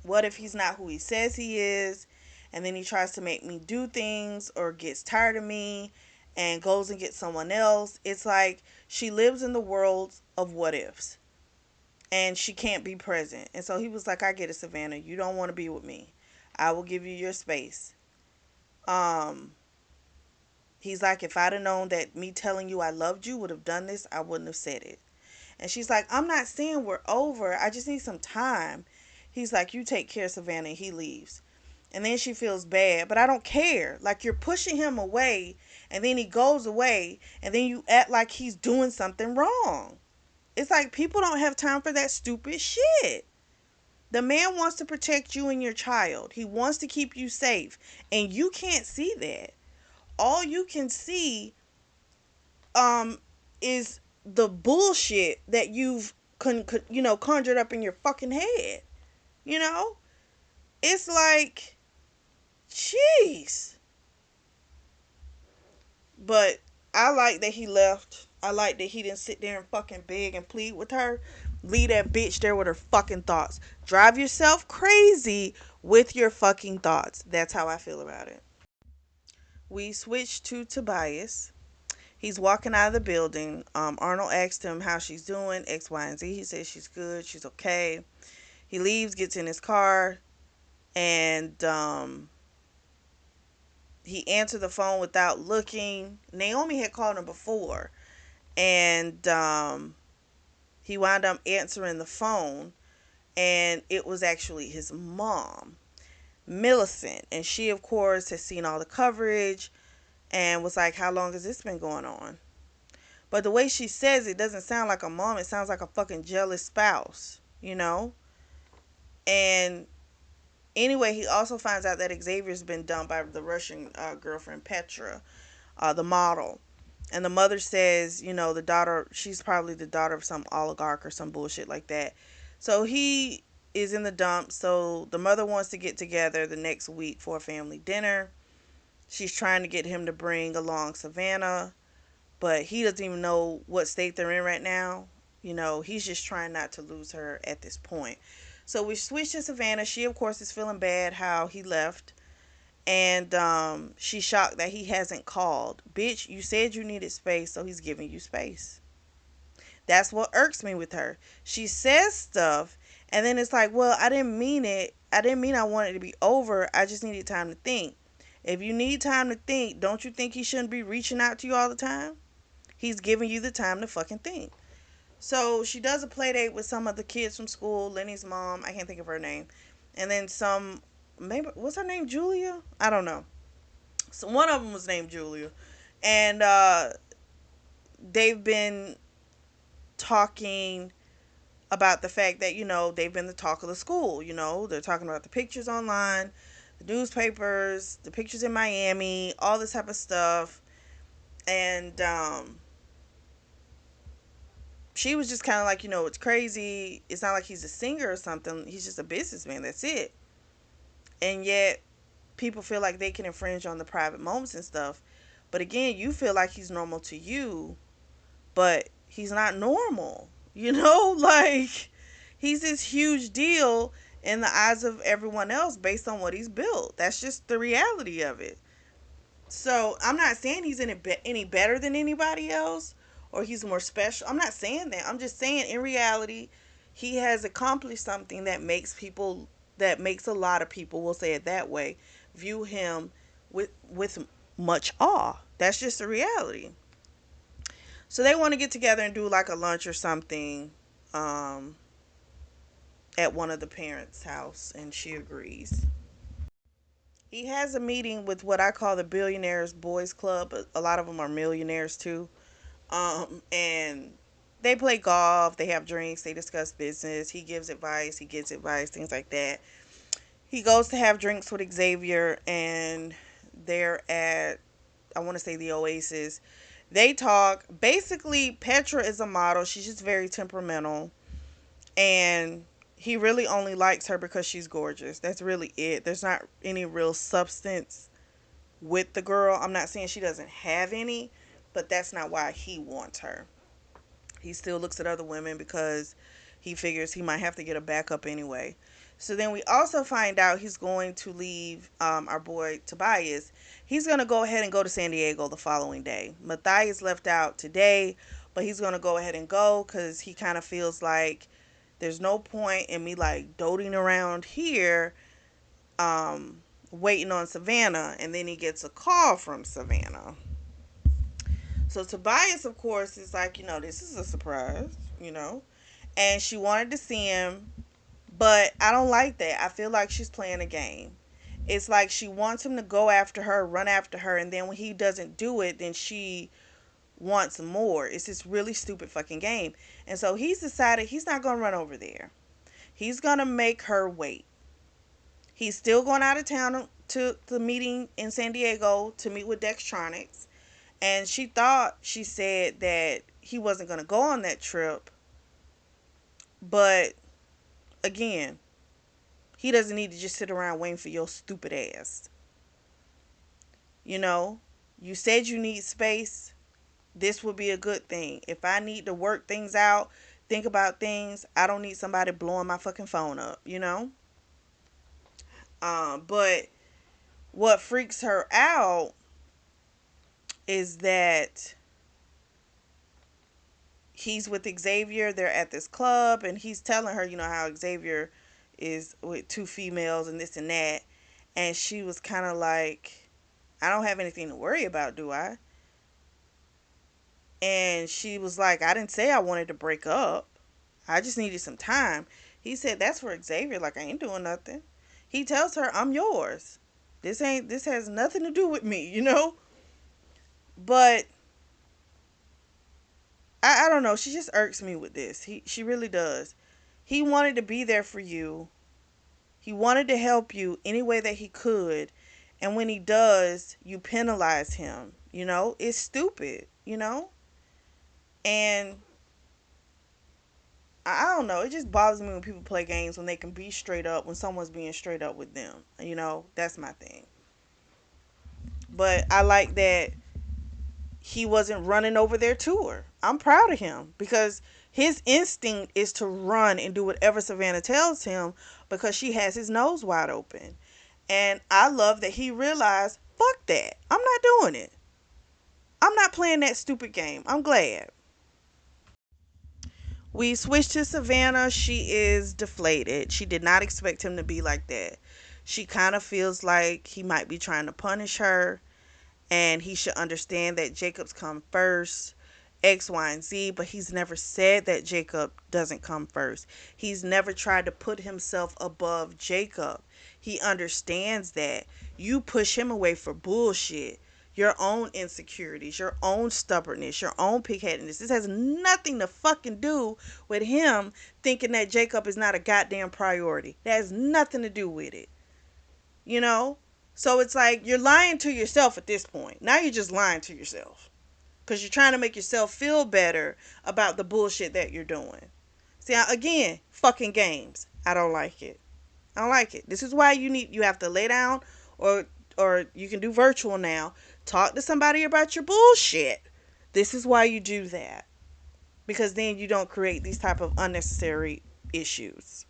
[SPEAKER 1] what if he's not who he says he is? And then he tries to make me do things or gets tired of me and goes and gets someone else. It's like she lives in the world of what ifs and she can't be present. And so he was like, "I get it, Savannah. You don't want to be with me. I will give you your space." Um, He's like, if I'd have known that me telling you I loved you would have done this, I wouldn't have said it. And she's like, I'm not saying we're over. I just need some time. He's like, you take care of Savannah. And he leaves. And then she feels bad, but I don't care. Like, you're pushing him away, and then he goes away, and then you act like he's doing something wrong. It's like people don't have time for that stupid shit. The man wants to protect you and your child. He wants to keep you safe, and you can't see that. All you can see um is the bullshit that you've conjured up in your fucking head. You know? It's like, jeez. But I like that he left. I like that he didn't sit there and fucking beg and plead with her. Leave that bitch there with her fucking thoughts. Drive yourself crazy with your fucking thoughts. That's how I feel about it. We switch to Tobias. He's walking out of the building. Arnold asked him how she's doing, X, Y, and Z. He says she's good, she's okay. He leaves, gets in his car, and he answered the phone without looking. Naomi had called him before, and he wound up answering the phone, and it was actually his mom, Millicent. And she, of course, has seen all the coverage and was like, how long has this been going on? But the way she says it doesn't sound like a mom. It sounds like a fucking jealous spouse, you know? And anyway, he also finds out that Xavier's been dumped by the Russian girlfriend, Petra, the model. And the mother says, the daughter, she's probably the daughter of some oligarch or some bullshit like that. So he is in the dump. So the mother wants to get together the next week for a family dinner. She's trying to get him to bring along Savannah, but he doesn't even know what state they're in right now. He's just trying not to lose her at this point. So we switch to Savannah. She, of course, is feeling bad how he left. And she's shocked that he hasn't called. Bitch, you said you needed space, so he's giving you space. That's what irks me with her. She says stuff, and then it's like, well, I didn't mean it. I didn't mean I wanted it to be over. I just needed time to think. If you need time to think, don't you think he shouldn't be reaching out to you all the time? He's giving you the time to fucking think. So she does a play date with some of the kids from school, Lenny's mom, I can't think of her name. And then maybe, what's her name, Julia? I don't know. So one of them was named Julia. And they've been talking about the fact that, they've been the talk of the school. They're talking about the pictures online, the newspapers, the pictures in Miami, all this type of stuff. And she was just kind of like, it's crazy. It's not like he's a singer or something. He's just a businessman. That's it. And yet, people feel like they can infringe on the private moments and stuff. But again, you feel like he's normal to you, but he's not normal. Like, he's this huge deal in the eyes of everyone else based on what he's built. That's just the reality of it. So I'm not saying he's any better than anybody else or he's more special. I'm not saying that. I'm just saying in reality, he has accomplished something that makes a lot of people, we'll say it that way, view him with much awe. That's just the reality. So they want to get together and do like a lunch or something at one of the parents' house, and she agrees. He has a meeting with what I call the Billionaires Boys Club. A lot of them are millionaires too. And they play golf, they have drinks, they discuss business. He gives advice, he gets advice, things like that. He goes to have drinks with Xavier, and they're at, I want to say, the Oasis. They talk. Basically, Petra is a model. She's just very temperamental. And he really only likes her because she's gorgeous. That's really it. There's not any real substance with the girl. I'm not saying she doesn't have any, but that's not why he wants her. He still looks at other women because he figures he might have to get a backup anyway. So then we also find out he's going to leave our boy Tobias. He's going to go ahead and go to San Diego the following day. Matthias left out today, but he's going to go ahead and go because he kind of feels like there's no point in me like doting around here waiting on Savannah. And then he gets a call from Savannah. So Tobias, of course, is like, this is a surprise. And she wanted to see him, but I don't like that. I feel like she's playing a game. It's like she wants him to go after her, run after her, and then when he doesn't do it, then she wants more. It's this really stupid fucking game. And so he's decided he's not going to run over there. He's going to make her wait. He's still going out of town to the meeting in San Diego to meet with Dextronics. And she thought she said that he wasn't going to go on that trip. But again, he doesn't need to just sit around waiting for your stupid ass. You know, you said you need space. This would be a good thing. If I need to work things out, think about things, I don't need somebody blowing my fucking phone up. But what freaks her out is that he's with Xavier. They're at this club, and he's telling her, how Xavier is with two females and this and that. And she was kind of like, I don't have anything to worry about, do I? And she was like, I didn't say I wanted to break up. I just needed some time. He said, that's for Xavier. Like, I ain't doing nothing. He tells her, I'm yours. This has nothing to do with me. But I don't know. She just irks me with this. She really does. He wanted to be there for you. He wanted to help you any way that he could. And when he does, you penalize him. It's stupid. And I don't know. It just bothers me when people play games when they can be straight up when someone's being straight up with them. That's my thing. But I like that he wasn't running over their tour. I'm proud of him because his instinct is to run and do whatever Savannah tells him because she has his nose wide open. And I love that he realized, fuck that. I'm not doing it. I'm not playing that stupid game. I'm glad. We switched to Savannah. She is deflated. She did not expect him to be like that. She kind of feels like he might be trying to punish her, and he should understand that Jacob's come first, X, Y, and Z, but he's never said that Jacob doesn't come first. He's never tried to put himself above Jacob. He understands that. You push him away for bullshit. Your own insecurities, your own stubbornness, your own pigheadedness. This has nothing to fucking do with him thinking that Jacob is not a goddamn priority. That has nothing to do with it. You know? So it's like you're lying to yourself at this point. Now you're just lying to yourself. Because you're trying to make yourself feel better about the bullshit that you're doing. See, again, fucking games. I don't like it. I don't like it. This is why you have to lay down or you can do virtual now. Talk to somebody about your bullshit. This is why you do that. Because then you don't create these type of unnecessary issues.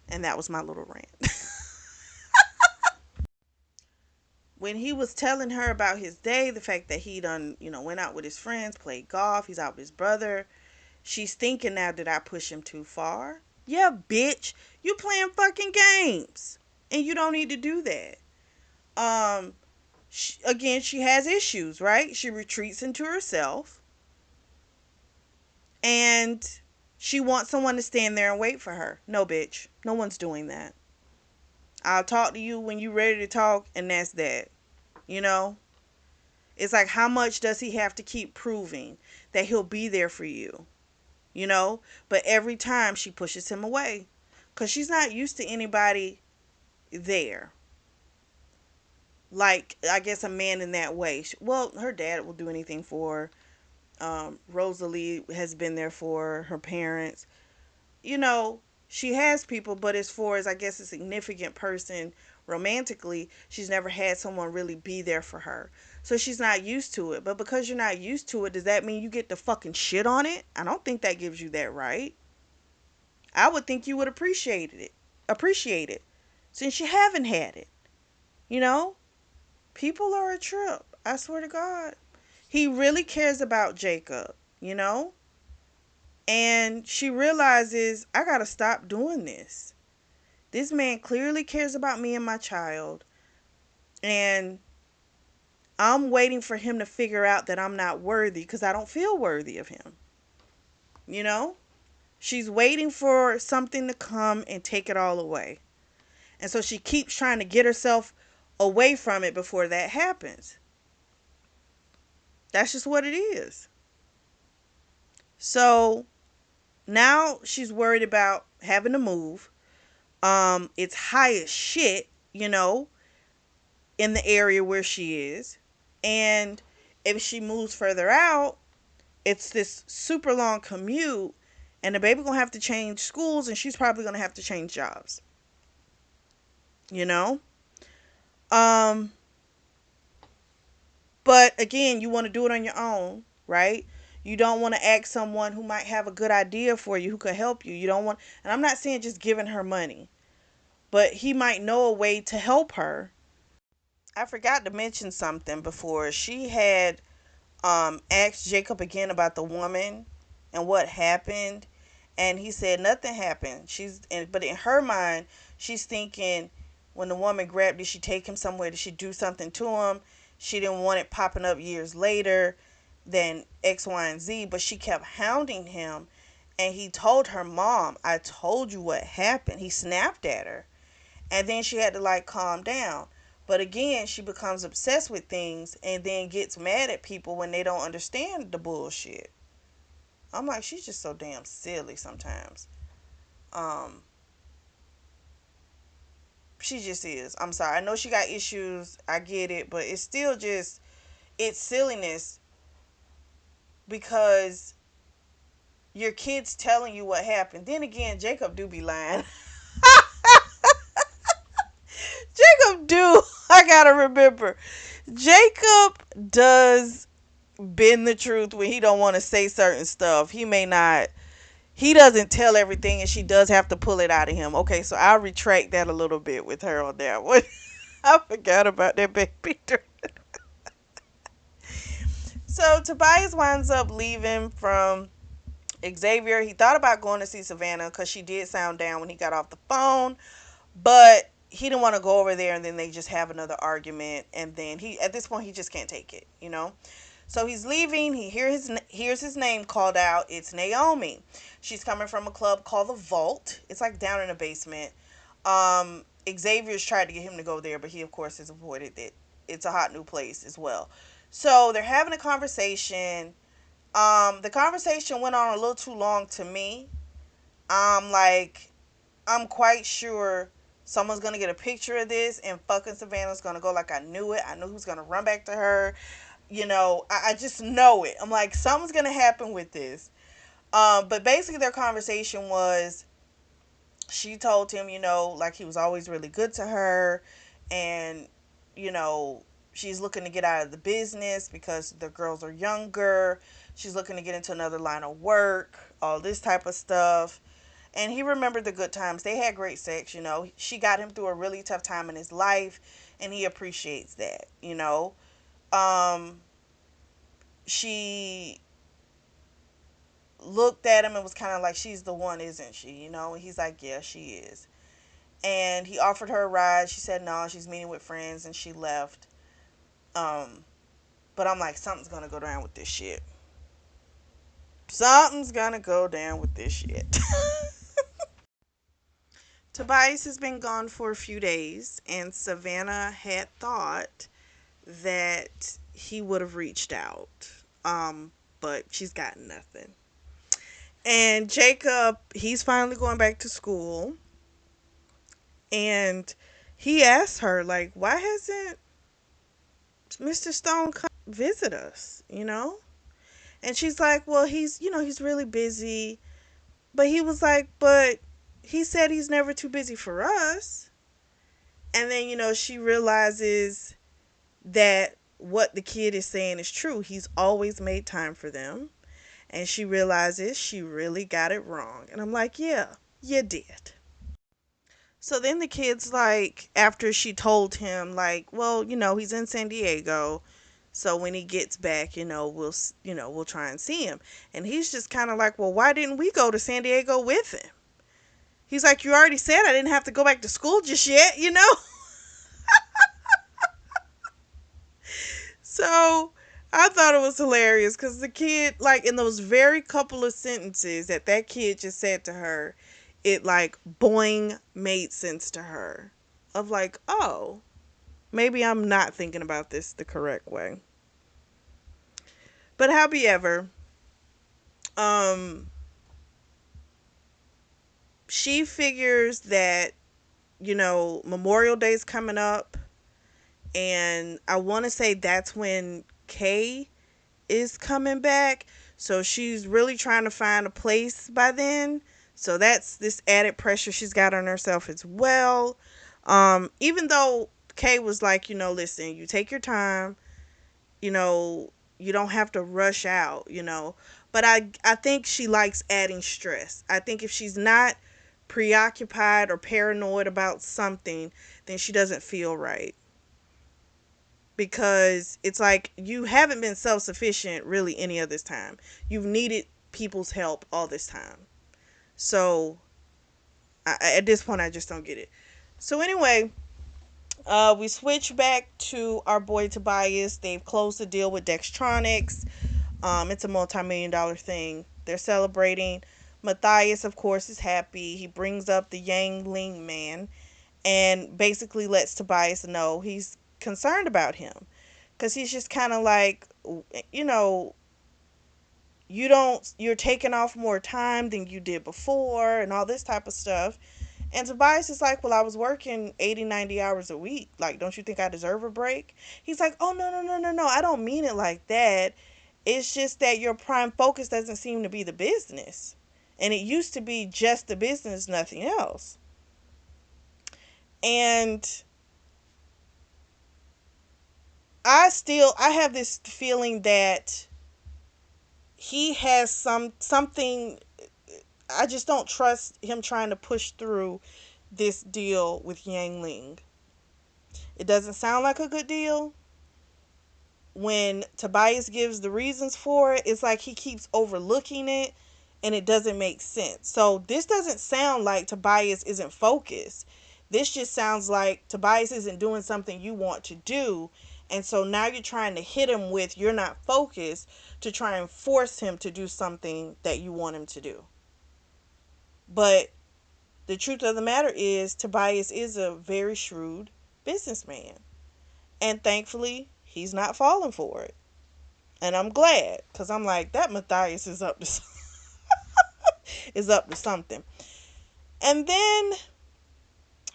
[SPEAKER 1] And that was my little rant. When he was telling her about his day, the fact that he done, went out with his friends, played golf, he's out with his brother, she's thinking now, did I push him too far? Yeah, bitch, you playing fucking games, and you don't need to do that. Again, she has issues, right? She retreats into herself, and she wants someone to stand there and wait for her. No, bitch, no one's doing that. I'll talk to you when you're ready to talk, and that's that. You know? It's like, how much does he have to keep proving that he'll be there for you? But every time she pushes him away because she's not used to anybody there. Like, I guess a man in that way. Well, her dad will do anything for her. Rosalie has been there for her parents. She has people, but as far as, I guess, a significant person romantically, she's never had someone really be there for her. So she's not used to it. But because you're not used to it, does that mean you get to fucking shit on it? I don't think that gives you that right. I would think you would appreciate it. Appreciate it. Since you haven't had it. You know? People are a trip. I swear to God. He really cares about Jacob, And she realizes, I gotta stop doing this. This man clearly cares about me and my child. And I'm waiting for him to figure out that I'm not worthy because I don't feel worthy of him. You know? She's waiting for something to come and take it all away. And so she keeps trying to get herself away from it before that happens. That's just what it is. So now she's worried about having to move. It's high as shit, in the area where she is. And if she moves further out, it's this super long commute, and the baby gonna have to change schools, and she's probably gonna have to change jobs. You know? Um, but again, you want to do it on your own, right? You don't want to ask someone who might have a good idea for you, who could help you. You don't want, and I'm not saying just giving her money, but he might know a way to help her. I forgot to mention something before. She had asked Jacob again about the woman and what happened, and he said nothing happened. But in her mind, she's thinking, when the woman grabbed, did she take him somewhere? Did she do something to him? She didn't want it popping up years later than X, Y, and Z, but she kept hounding him, and he told her mom, I told you what happened. He snapped at her, and then she had to like calm down. But again, she becomes obsessed with things and then gets mad at people when they don't understand the bullshit. I'm like, she's just so damn silly sometimes. Um, she just is. I'm sorry. I know she got issues. I get it, but it's still just, it's silliness because your kid's telling you what happened. Then again, Jacob do be lying. Jacob do. I gotta remember. Jacob does bend the truth when he don't want to say certain stuff. He may not, he doesn't tell everything, and she does have to pull it out of him. Okay, so I'll retract that a little bit with her on that one. I forgot about that baby. So Tobias winds up leaving from Xavier. He thought about going to see Savannah because she did sound down when he got off the phone, but he didn't want to go over there, and then they just have another argument, and then he, at this point, he just can't take it. So he's leaving. He hears his name called out. It's Naomi. She's coming from a club called the Vault. It's like down in the basement. Xavier's tried to get him to go there, but he of course has avoided it. It's a hot new place as well. So they're having a conversation. The conversation went on a little too long to me. Like, I'm quite sure someone's gonna get a picture of this, and fucking Savannah's gonna go like, I knew it. I knew who's gonna run back to her. I just know it. I'm like, something's gonna happen with this. But basically their conversation was, she told him, like, he was always really good to her, and you know, she's looking to get out of the business because the girls are younger. She's looking to get into another line of work, all this type of stuff. And he remembered the good times. They had great sex. She got him through a really tough time in his life, and he appreciates that. Um, she looked at him and was kind of like, she's the one, isn't she? And he's like, yeah, she is. And he offered her a ride. She said no, she's meeting with friends, and she left. Um, but I'm like, something's gonna go down with this shit. Something's gonna go down with this shit. Tobias has been gone for a few days, and Savannah had thought that he would have reached out. But she's got nothing. And Jacob, he's finally going back to school, and he asked her, like, why hasn't Mr. Stone come visit us? And she's like, well, he's really busy. But he was like, but he said he's never too busy for us. And then, she realizes that what the kid is saying is true. He's always made time for them. And she realizes she really got it wrong. And I'm like, yeah, you did. So then the kid's like, after she told him, like, well, he's in San Diego. So when he gets back, we'll try and see him. And he's just kind of like, well, why didn't we go to San Diego with him? He's like, you already said I didn't have to go back to school just yet. So I thought it was hilarious because the kid, like in those very couple of sentences that kid just said to her, it like boing made sense to her. Of like, oh, maybe I'm not thinking about this the correct way. But however, um, she figures that, Memorial Day's coming up, and I want to say that's when Kay is coming back. So she's really trying to find a place by then. So that's this added pressure she's got on herself as well. Even though Kay was like, listen, you take your time, you know, you don't have to rush out. But I think she likes adding stress. I think if she's not preoccupied or paranoid about something, then she doesn't feel right. Because it's like you haven't been self sufficient really any of this time. You've needed people's help all this time. So at this point, I just don't get it. So anyway, we switch back to our boy Tobias. They've closed the deal with Dextronics. It's a multi-million-dollar thing. They're celebrating. Matthias, of course, is happy. He brings up the Yang Ling man and basically lets Tobias know he's concerned about him. Because he's just kind of like, you know, you're taking off more time than you did before and all this type of stuff. And Tobias is like, well, I was working 80, 90 hours a week. Like, don't you think I deserve a break? He's like, oh, no, no, no, no, no. I don't mean it like that. It's just that your prime focus doesn't seem to be the business. And it used to be just the business, nothing else. And I have this feeling that he has something. I just don't trust him trying to push through this deal with Yang Ling. It doesn't sound like a good deal. When Tobias gives the reasons for it, it's like he keeps overlooking it and it doesn't make sense. So this doesn't sound like Tobias isn't focused. This just sounds like Tobias isn't doing something you want to do. And so now you're trying to hit him with you're not focused to try and force him to do something that you want him to do. But the truth of the matter is, Tobias is a very shrewd businessman. And thankfully, he's not falling for it. And I'm glad, because I'm like, that Matthias is up to is up to something. And then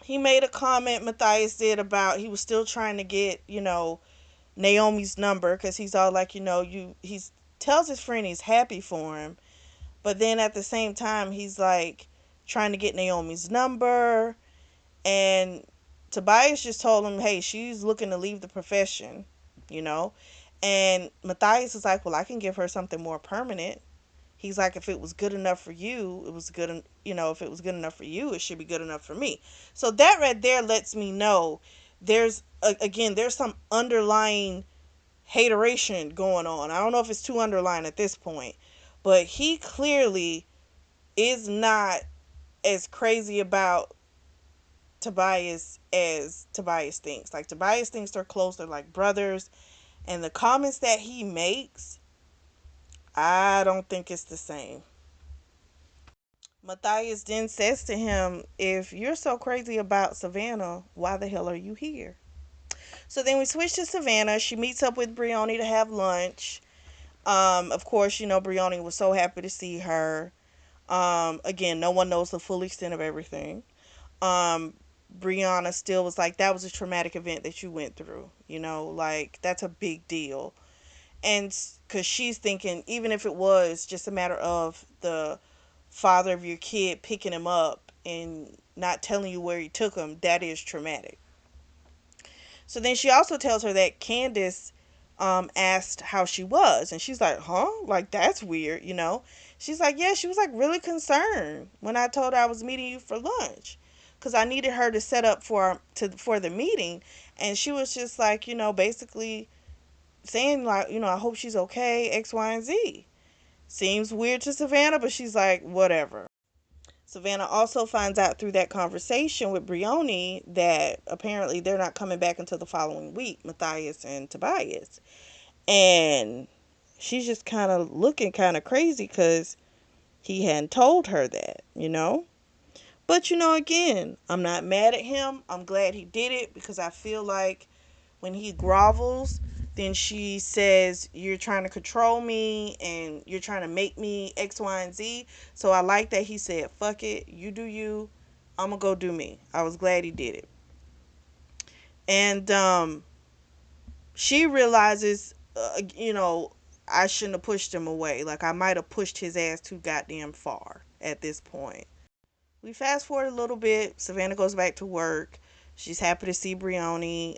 [SPEAKER 1] he made a comment, Matthias did, about he was still trying to get, Naomi's number, because he's all like, he's tells his friend he's happy for him, but then at the same time he's like trying to get Naomi's number. And Tobias just told him, hey, she's looking to leave the profession, you know. And Matthias is like, well, I can give her something more permanent. He's like, if it was good enough for you, it was good, if it was good enough for you, it should be good enough for me. So that right there lets me know there's some underlying hateration going on. I don't know if it's too underlying at this point, but he clearly is not as crazy about Tobias as Tobias thinks. Like, Tobias thinks they're close, they're like brothers. And the comments that he makes, I don't think it's the same. Matthias then says to him, if you're so crazy about Savannah, why the hell are you here? So then we switch to Savannah. She meets up with Brioni to have lunch. Of course, Brioni was so happy to see her. Again, no one knows the full extent of everything. um Brianna still was like, that was a traumatic event that you went through, like that's a big deal. And because she's thinking, even if it was just a matter of the father of your kid picking him up and not telling you where he took him, that is traumatic. So then she also tells her that Candace asked how she was, and she's like, huh, like that's weird. She's like, yeah, she was like really concerned when I told her I was meeting you for lunch, because I needed her to set up for the meeting. And she was just like, basically saying like, I hope she's okay, X, Y, and Z. Seems weird to Savannah, but she's like, whatever. Savannah also finds out through that conversation with Brioni that apparently they're not coming back until the following week, Matthias and Tobias. And she's just kind of looking kind of crazy because he hadn't told her that, you know? But, again, I'm not mad at him. I'm glad he did it because I feel like when he grovels, then she says, you're trying to control me and you're trying to make me X, Y, and Z. So I like that he said, fuck it, you do you. I'm going to go do me. I was glad he did it. And she realizes, I shouldn't have pushed him away. Like, I might have pushed his ass too goddamn far at this point. We fast forward a little bit. Savannah goes back to work. She's happy to see Brioni.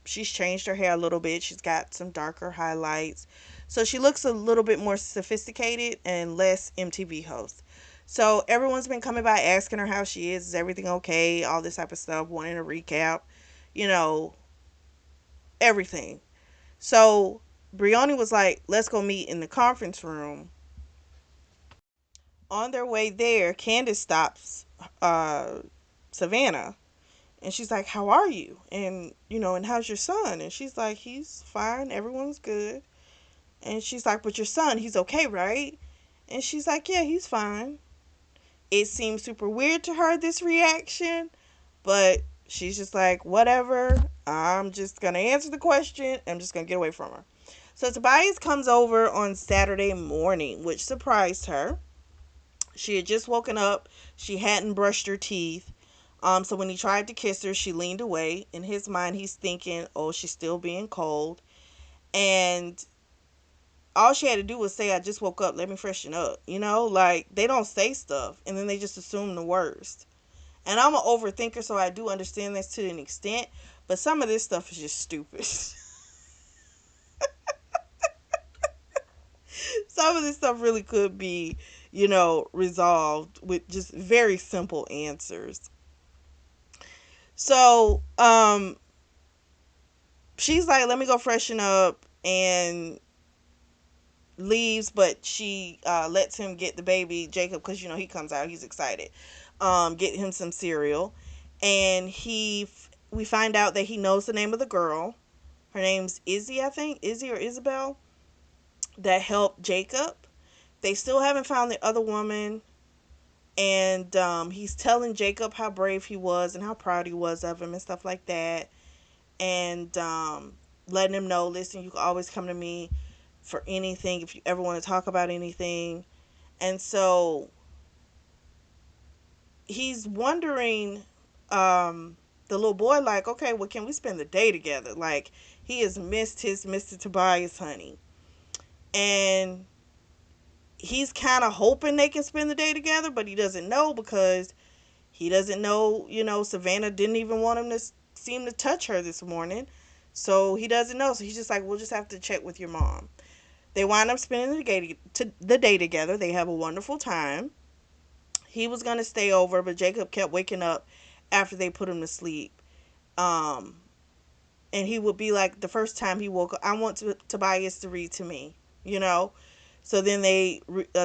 [SPEAKER 1] She's changed her hair a little bit. She's got some darker highlights. So she looks a little bit more sophisticated and less MTV host. So everyone's been coming by asking her how she is. Is everything okay? All this type of stuff. Wanting a recap. You know, everything. So Brioni was like, let's go meet in the conference room. On their way there, Candace stops uh, Savannah and she's like, how are you? And how's your son? And she's like, he's fine. Everyone's good. And she's like, but your son, he's okay, right? And she's like, yeah, he's fine. It seems super weird to her, this reaction, but she's just like, whatever. I'm just going to answer the question. I'm just going to get away from her. So Tobias comes over on Saturday morning, which surprised her. She had just woken up. She hadn't brushed her teeth. So when he tried to kiss her, she leaned away. In his mind, he's thinking, oh, she's still being cold. And all she had to do was say, I just woke up. Let me freshen up. Like, they don't say stuff. And then they just assume the worst. And I'm an overthinker, so I do understand this to an extent. But some of this stuff is just stupid. Some of this stuff really could be, resolved with just very simple answers. So, she's like, let me go freshen up and leaves, but she lets him get the baby, Jacob, because, he comes out, he's excited. Get him some cereal. And we find out that he knows the name of the girl. Her name's Izzy, I think. Izzy or Isabel. That helped Jacob. They still haven't found the other woman. And he's telling Jacob how brave he was and how proud he was of him and stuff like that. And letting him know, listen, you can always come to me for anything if you ever want to talk about anything. And so he's wondering, the little boy, like, okay, well, can we spend the day together? Like, he has missed his Mr. Tobias, honey. And he's kind of hoping they can spend the day together, but he doesn't know because he doesn't know, Savannah didn't even want him to seem to touch her this morning. So he doesn't know. So he's just like, we'll just have to check with your mom. They wind up spending the day together. They have a wonderful time. He was going to stay over, but Jacob kept waking up after they put him to sleep. Um, and he would be like, the first time he woke up, I want Tobias to read to me, you know? So then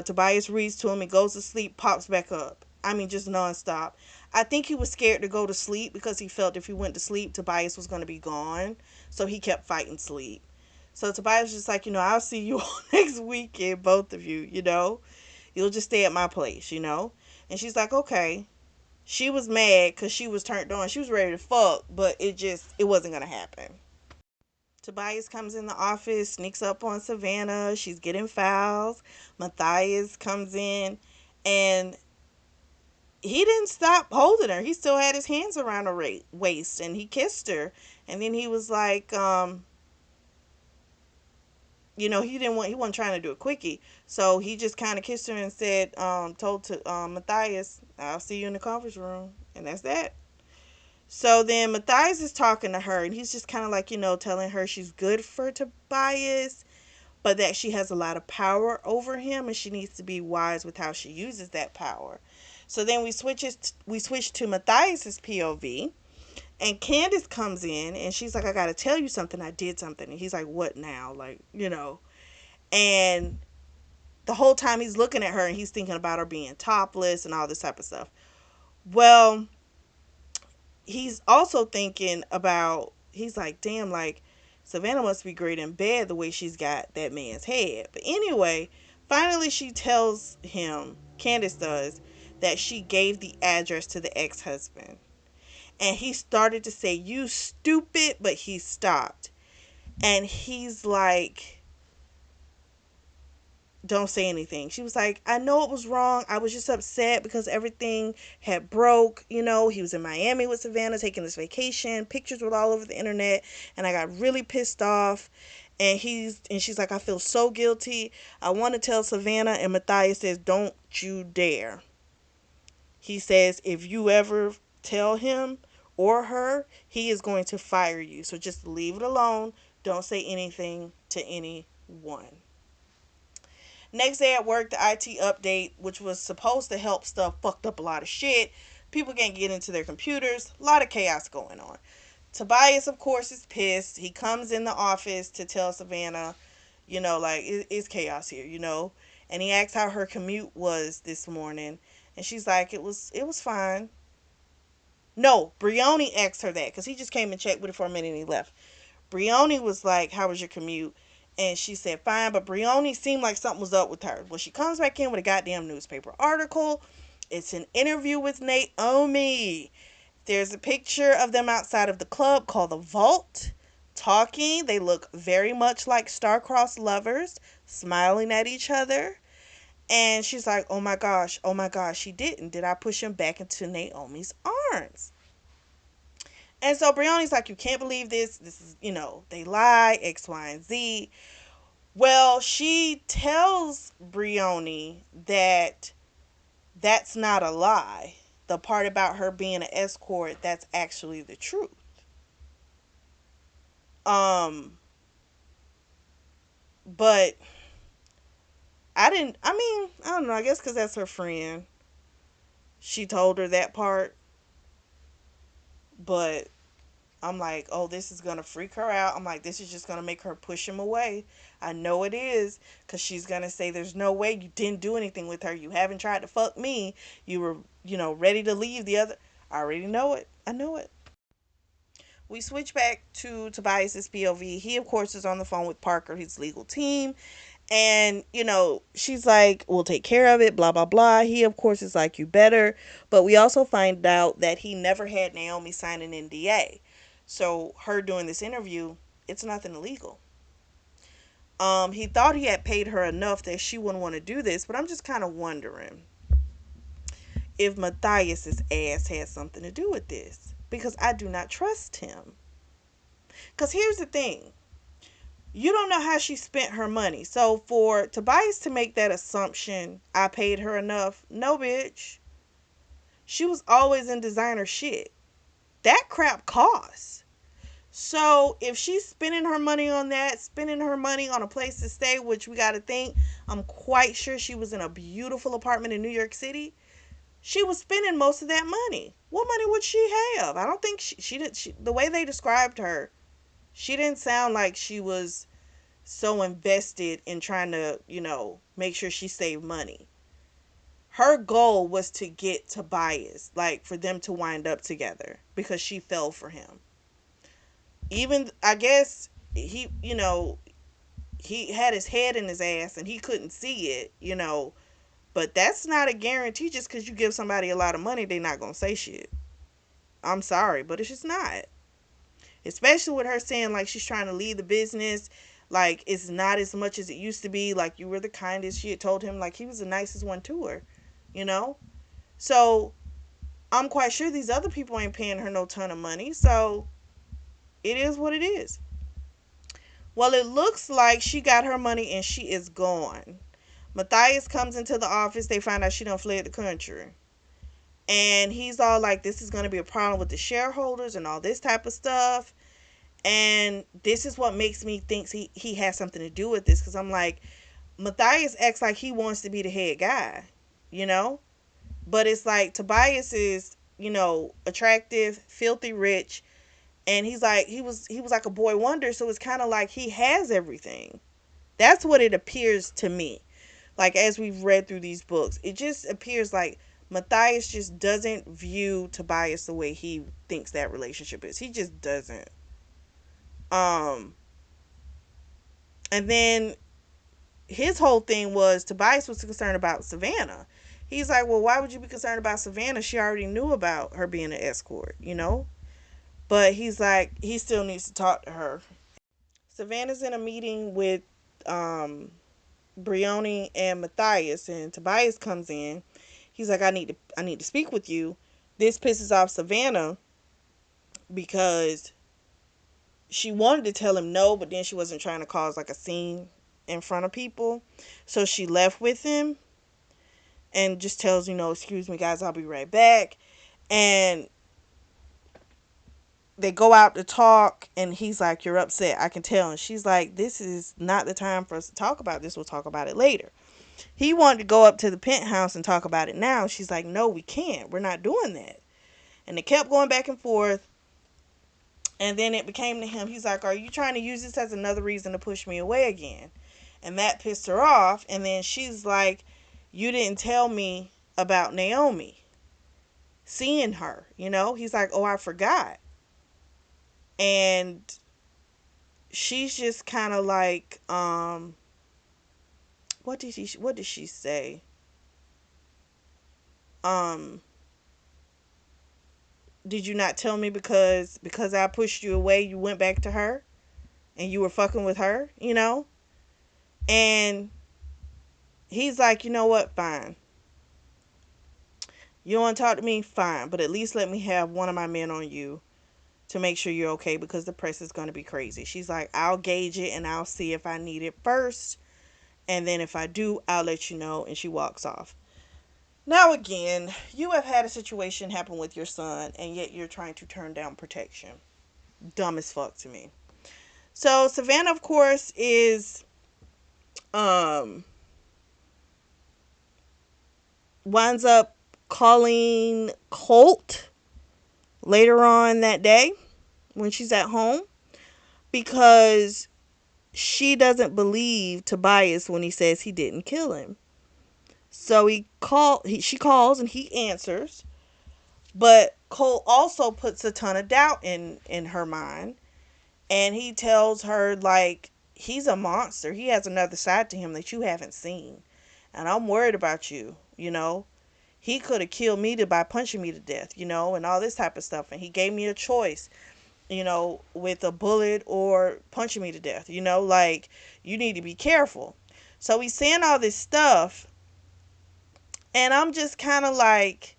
[SPEAKER 1] Tobias reads to him. He goes to sleep, pops back up. I mean, just nonstop. I think he was scared to go to sleep because he felt if he went to sleep, Tobias was going to be gone. So he kept fighting sleep. So Tobias was just like, I'll see you all next weekend, both of you. You'll just stay at my place. And she's like, okay. She was mad because she was turned on. She was ready to fuck, but it wasn't going to happen. Tobias comes in the office, sneaks up on Savannah. She's getting files. Matthias comes in, and he didn't stop holding her. He still had his hands around her waist, and he kissed her. And then he was like, he wasn't trying to do a quickie. So he just kind of kissed her and said, told to Matthias, I'll see you in the conference room. And that's that. So then Matthias is talking to her, and he's just kind of like, telling her she's good for Tobias, but that she has a lot of power over him, and she needs to be wise with how she uses that power. So then we switch to Matthias's POV, and Candace comes in, and she's like, I got to tell you something. I did something. And he's like, what now? And the whole time he's looking at her, and he's thinking about her being topless and all this type of stuff. Well, he's also thinking about, he's like, damn, like, Savannah must be great in bed the way she's got that man's head. But anyway, finally she tells him, Candace does, that she gave the address to the ex-husband. And he started to say, "You stupid," but he stopped. And he's like, "Don't say anything." She was like, "I know it was wrong. I was just upset because everything had broke. You know, he was in Miami with Savannah taking this vacation. Pictures were all over the internet, and I got really pissed off." And she's like, "I feel so guilty. I want to tell Savannah." And Matthias says, "Don't you dare." He says, "If you ever tell him or her, he is going to fire you. So just leave it alone. Don't say anything to anyone." Next day at work, the IT update, which was supposed to help stuff, fucked up a lot of shit. People can't get into their computers. A lot of chaos going on. Tobias, of course, is pissed. He comes in the office to tell Savannah, like, it's chaos here, And he asks how her commute was this morning. And she's like, it was fine. No, Brioni asked her that because he just came and checked with her for a minute and he left. Brioni was like, "How was your commute?" And she said, "Fine." But Brioni seemed like something was up with her. Well, she comes back in with a goddamn newspaper article. It's an interview with Naomi. There's a picture of them outside of the club called the Vault, talking. They look very much like star-crossed lovers, smiling at each other. And she's like, oh my gosh, he didn't. Did I push him back into Naomi's arms?" And so Brioni's like, "You can't believe this. This is, they lie, X, Y, and Z." Well, she tells Brioni that that's not a lie. The part about her being an escort, that's actually the truth. Um, but I don't know, I guess because that's her friend. She told her that part, but I'm like, oh, this is going to freak her out. I'm like, this is just going to make her push him away. I know it is, because she's going to say, "There's no way you didn't do anything with her. You haven't tried to fuck me. You were, ready to leave the other." I already know it. I know it. We switch back to Tobias's POV. He, of course, is on the phone with Parker, his legal team. And, she's like, "We'll take care of it, blah, blah, blah." He, of course, is like, "You better." But we also find out that he never had Naomi sign an NDA. So her doing this interview, it's nothing illegal. He thought he had paid her enough that she wouldn't want to do this, but I'm just kind of wondering if Matthias's ass had something to do with this, because I do not trust him. Because here's the thing, you don't know how she spent her money. So for Tobias to make that assumption, "I paid her enough," no, bitch. She was always in designer shit. That crap costs. So if she's spending her money on that, spending her money on a place to stay, which we got to think, I'm quite sure she was in a beautiful apartment in New York City. She was spending most of that money. What money would she have? I don't think she did. The way they described her, she didn't sound like she was so invested in trying to, make sure she saved money. Her goal was to get Tobias, like for them to wind up together because she fell for him. Even, I guess, he had his head in his ass and he couldn't see it. But that's not a guarantee. Just because you give somebody a lot of money, they're not going to say shit. I'm sorry, but it's just not. Especially with her saying, like, she's trying to lead the business. Like, it's not as much as it used to be. Like, you were the kindest. She had told him, like, he was the nicest one to her. You know? So, I'm quite sure these other people ain't paying her no ton of money. So, it is what it is. Well, it looks like she got her money and she is gone. Matthias comes into the office. They find out she done fled the country. And he's all like, this is going to be a problem with the shareholders and all this type of stuff. And this is what makes me think he has something to do with this. Because I'm like, Matthias acts like he wants to be the head guy, you know? But it's like Tobias is, attractive, filthy rich. And he's like, he was like a boy wonder. So it's kind of like he has everything. That's what it appears to me. Like, as we've read through these books, it just appears like Matthias just doesn't view Tobias the way he thinks that relationship is. He just doesn't. Um, And then his whole thing was Tobias was concerned about Savannah. He's like, well, why would you be concerned about Savannah? She already knew about her being an escort, you know? But he's like, he still needs to talk to her. Savannah's in a meeting with um, Brioni and Matthias, and Tobias comes in. He's like, I need to speak with you. This pisses off Savannah because she wanted to tell him no, but then she wasn't trying to cause like a scene in front of people. So she left with him and just tells, excuse me, guys, I'll be right back. And they go out to talk, and he's like, you're upset, I can tell. And she's like, this is not the time for us to talk about this. We'll talk about it later. He wanted to go up to the penthouse and talk about it now. She's like, no, we can't. We're not doing that. And they kept going back and forth. And then it became to him, he's like, are you trying to use this as another reason to push me away again? And that pissed her off. And then she's like, you didn't tell me about Naomi seeing her. He's like, oh, I forgot. And she's just kind of like, what did she say? Um, did you not tell me because I pushed you away, you went back to her and you were fucking with her? And he's like, you know what? Fine. You don't want to talk to me? Fine. But at least let me have one of my men on you to make sure you're okay, because the press is going to be crazy. She's like, I'll gauge it and I'll see if I need it first. And then if I do, I'll let you know. And she walks off. Now, again, you have had a situation happen with your son, and yet you're trying to turn down protection. Dumb as fuck to me. So Savannah, of course, is um winds up calling Colt later on that day when she's at home, because she doesn't believe Tobias when he says he didn't kill him. So she calls and he answers, but Colt also puts a ton of doubt in her mind, and he tells her, like, he's a monster. He has another side to him that you haven't seen, and I'm worried about you. He could have killed me by punching me to death, and all this type of stuff. And he gave me a choice, with a bullet or punching me to death. Like, you need to be careful. So he's saying all this stuff, and I'm just kind of like,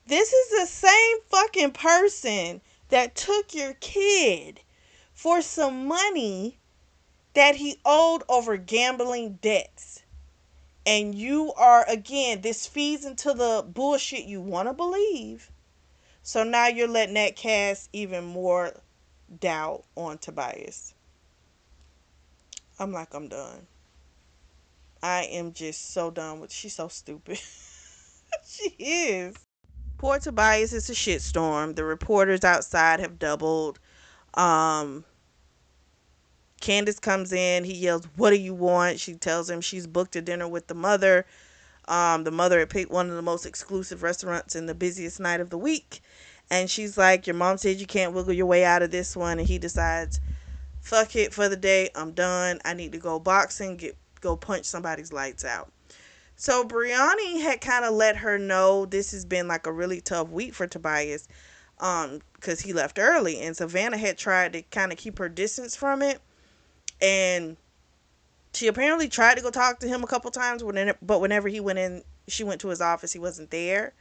[SPEAKER 1] this is the same fucking person that took your kid for some money that he owed over gambling debts. And you are, again, this feeds into the bullshit you want to believe. So now you're letting that cast even more doubt on Tobias. I'm like, I'm done. I am just so done with. She's so stupid. She is. Poor Tobias is a shitstorm. The reporters outside have doubled. Um, Candace comes in. He yells, what do you want? She tells him she's booked a dinner with the mother. The mother had picked one of the most exclusive restaurants in the busiest night of the week. And she's like, your mom said you can't wiggle your way out of this one. And he decides, fuck it for the day. I'm done. I need to go boxing, go punch somebody's lights out. So Brianni had kind of let her know this has been like a really tough week for Tobias, because he left early, and Savannah had tried to kind of keep her distance from it, and she apparently tried to go talk to him a couple times, but whenever he went in, she went to his office, he wasn't there,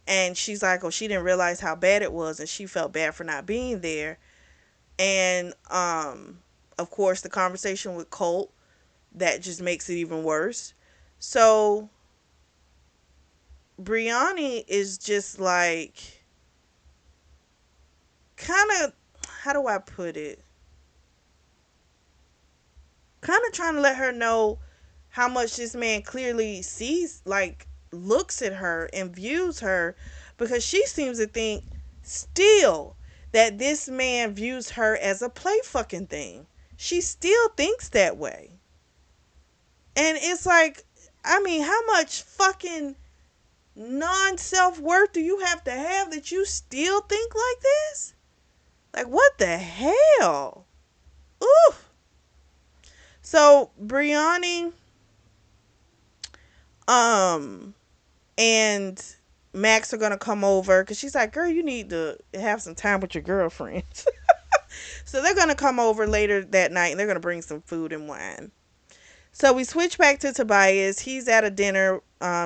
[SPEAKER 1] and she's like, oh, she didn't realize how bad it was, and she felt bad for not being there, and of course the conversation with Colt, that just makes it even worse. So Brianni is just like, kind of, how do I put it? Kind of trying to let her know how much this man clearly sees, like, looks at her and views her, because she seems to think still that this man views her as a play fucking thing. She still thinks that way. And it's like, I mean, how much fucking non self worth do you have to have that you still think like this? Like, what the hell? Ooh. So Brianni, um, and Max are gonna come over because she's like, "Girl, you need to have some time with your girlfriends." So they're gonna come over later that night and they're gonna bring some food and wine. So we switch back to Tobias. He's at a dinner.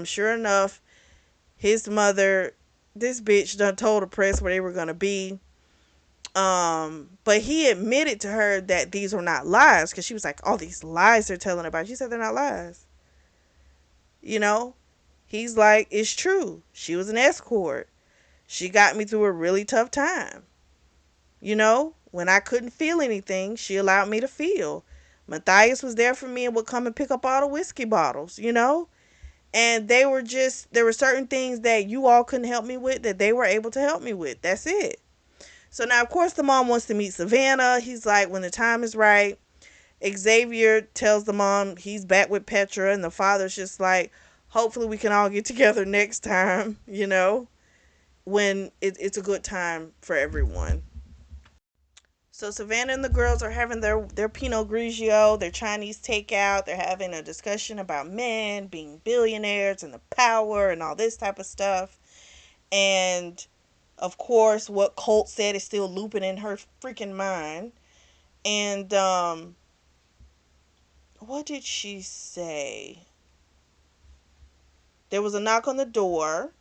[SPEAKER 1] Sure enough, his mother, this bitch, done told the press where they were gonna be. But he admitted to her that these were not lies because she was like, "All these lies they're telling about." She said they're not lies. You know, he's like, "It's true. She was an escort. She got me through a really tough time. When I couldn't feel anything, she allowed me to feel. Matthias was there for me and would come and pick up all the whiskey bottles. And there were certain things that you all couldn't help me with that they were able to help me with. That's it." So now, of course, the mom wants to meet Savannah. He's like, when the time is right. Xavier tells the mom he's back with Petra, and the father's just like, hopefully we can all get together next time, when it's a good time for everyone. So Savannah and the girls are having their Pinot Grigio, their Chinese takeout. They're having a discussion about men being billionaires and the power and all this type of stuff. And of course, what Colt said is still looping in her freaking mind. And what did she say? There was a knock on the door,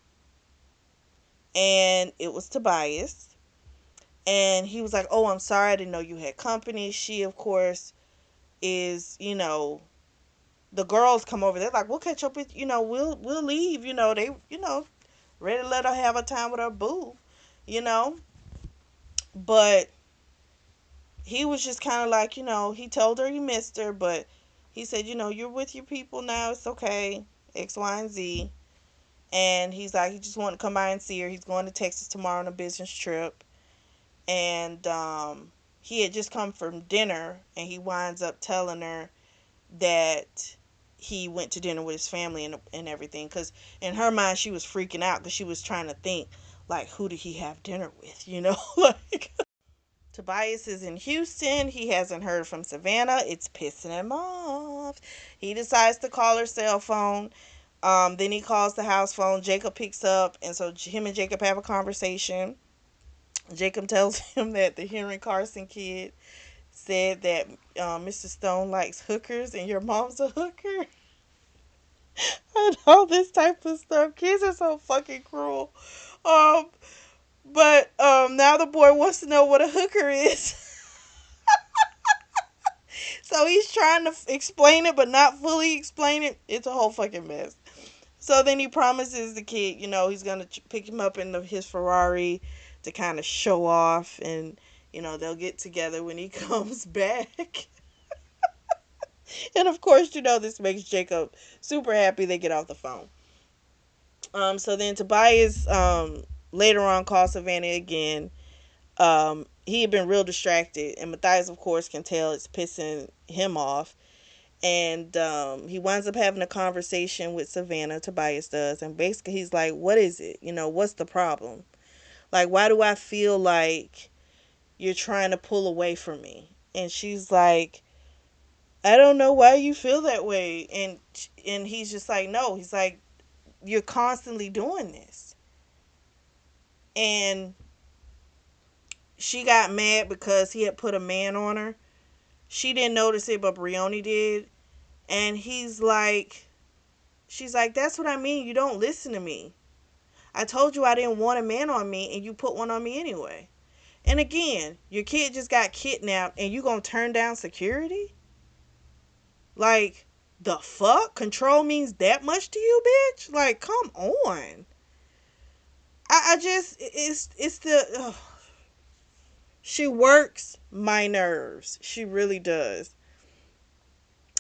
[SPEAKER 1] and it was Tobias. And he was like, "Oh, I'm sorry, I didn't know you had company." She, of course, is, the girls come over. They're like, "We'll catch up with, we'll leave." They, ready to let her have a time with her boo, you know. But he was just kind of like, he told her he missed her, but he said, "You're with your people now. It's okay. X, Y, and Z." And he's like, he just wanted to come by and see her. He's going to Texas tomorrow on a business trip. And he had just come from dinner, and he winds up telling her that he went to dinner with his family and everything. Because in her mind, she was freaking out because she was trying to think, like, who did he have dinner with? Like. Tobias is in Houston. He hasn't heard from Savannah. It's pissing him off. He decides to call her cell phone. Then he calls the house phone. Jacob picks up, and so him and Jacob have a conversation. Jacob tells him that the Henry Carson kid said that Mr. Stone likes hookers and your mom's a hooker. And all this type of stuff. Kids are so fucking cruel. Um, but now the boy wants to know what a hooker is. So he's trying to explain it, but not fully explain it. It's a whole fucking mess. So then he promises the kid, he's gonna pick him up in his Ferrari to kind of show off, and they'll get together when he comes back. And of course, this makes Jacob super happy. They get off the phone. So then Tobias later on calls Savannah again. He had been real distracted, and Matthias, of course, can tell it's pissing him off. And he winds up having a conversation with Savannah, Tobias does, and basically he's like, "What is it? What's the problem? Like, why do I feel like you're trying to pull away from me?" And she's like, "I don't know why you feel that way." And he's just like, "No." He's like, "You're constantly doing this." And she got mad because he had put a man on her. She didn't notice it, but Brioni did. And she's like, "That's what I mean. You don't listen to me. I told you I didn't want a man on me, and you put one on me anyway." And again, your kid just got kidnapped, and you gonna turn down security? Like, the fuck? Control means that much to you, bitch? Like, come on. I just, it's the, ugh. She works my nerves. She really does.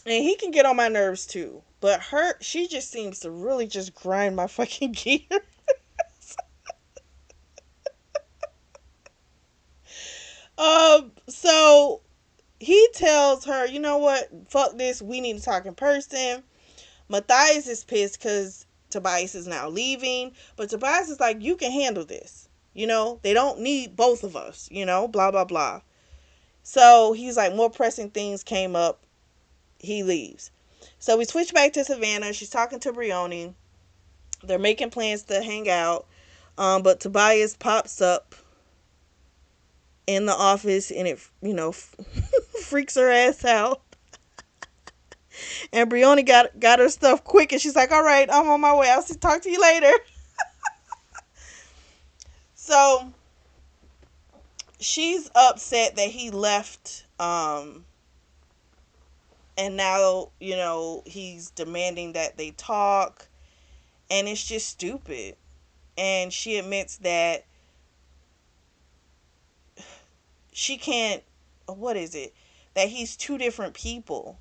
[SPEAKER 1] And he can get on my nerves too. But she just seems to really just grind my fucking gears. So he tells her, "You know what? Fuck this. We need to talk in person." Matthias is pissed because Tobias is now leaving. But Tobias is like, "You can handle this. They don't need both of us, blah, blah, blah." So he's like, more pressing things came up. he leaves. So we switch back to Savannah. She's talking to Brioni. They're making plans to hang out. But Tobias pops up in the office and it, freaks her ass out. And Brioni got her stuff quick and she's like, all right, I'm on my way. I'll talk to you later. So she's upset that he left. And now, he's demanding that they talk. And it's just stupid. And she admits that she can't, what is it? That he's two different people.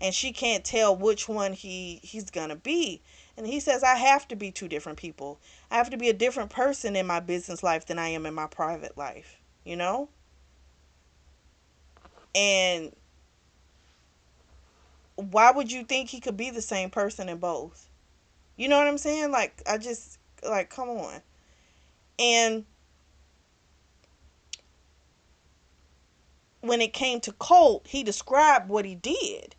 [SPEAKER 1] And she can't tell which one he's gonna be. And he says, I have to be two different people. I have to be a different person in my business life than I am in my private life. You know? And why would you think he could be the same person in both? You know what I'm saying? Like, I just, like, come on. And when it came to Colt, he described what he did.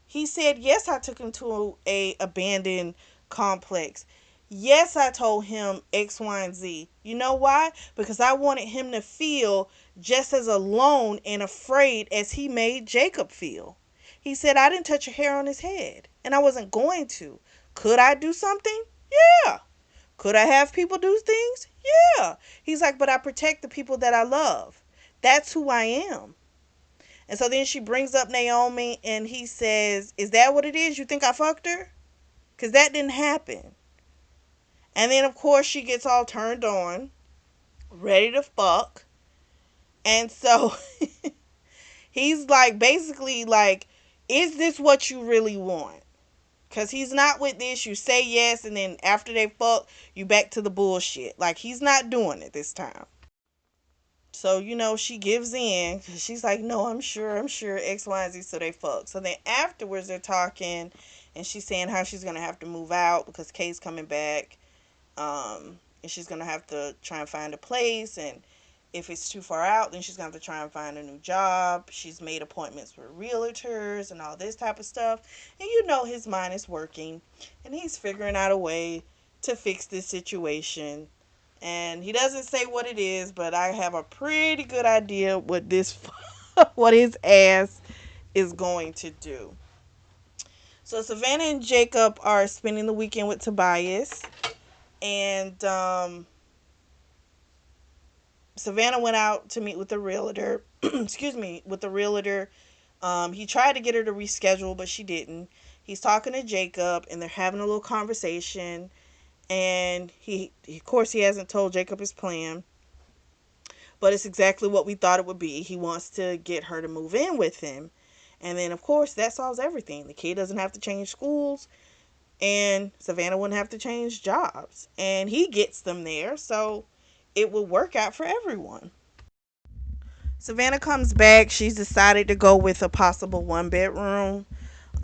[SPEAKER 1] He said, yes, I took him to a abandoned complex. Yes, I told him X, Y, and Z. You know why? Because I wanted him to feel just as alone and afraid as he made Jacob feel. He said, I didn't touch a hair on his head, and I wasn't going to. Could I do something? Yeah. Could I have people do things? Yeah. He's like, but I protect the people that I love. That's who I am. And so then she brings up Naomi and he says, is that what it is? You think I fucked her? Because that didn't happen. And then, of course, she gets all turned on, ready to fuck. And so he's like, basically, like, is this what you really want? Because he's not with this. You say yes, and then after they fuck, you back to the bullshit. Like, he's not doing it this time. So, she gives in. She's like, no, I'm sure, X, Y, and Z. So they fuck. So then afterwards, they're talking, and she's saying how she's going to have to move out because Kay's coming back. And she's going to have to try and find a place. And if it's too far out, then she's going to have to try and find a new job. She's made appointments with realtors and all this type of stuff. And his mind is working. And he's figuring out a way to fix this situation. And he doesn't say what it is, but I have a pretty good idea what what his ass is going to do. So Savannah and Jacob are spending the weekend with Tobias, and Savannah went out to meet with the realtor. Excuse me, with the realtor. He tried to get her to reschedule, but she didn't. He's talking to Jacob, and they're having a little conversation. And of course, he hasn't told Jacob his plan, but it's exactly what we thought it would be. He wants to get her to move in with him. And then, of course, that solves everything. The kid doesn't have to change schools, and Savannah wouldn't have to change jobs. And he gets them there, so it will work out for everyone. Savannah comes back. She's decided to go with a possible one-bedroom.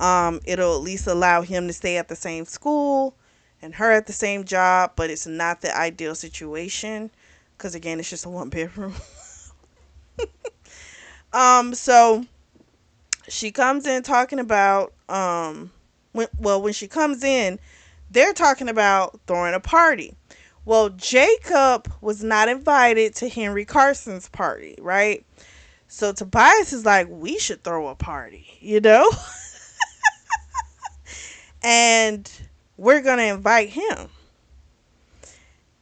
[SPEAKER 1] It'll at least allow him to stay at the same school and her at the same job, but it's not the ideal situation because, again, it's just a one-bedroom. So she comes in talking about when she comes in, they're talking about throwing a party. Well, Jacob was not invited to Henry Carson's party, right? So Tobias is like, we should throw a party. And we're gonna invite him.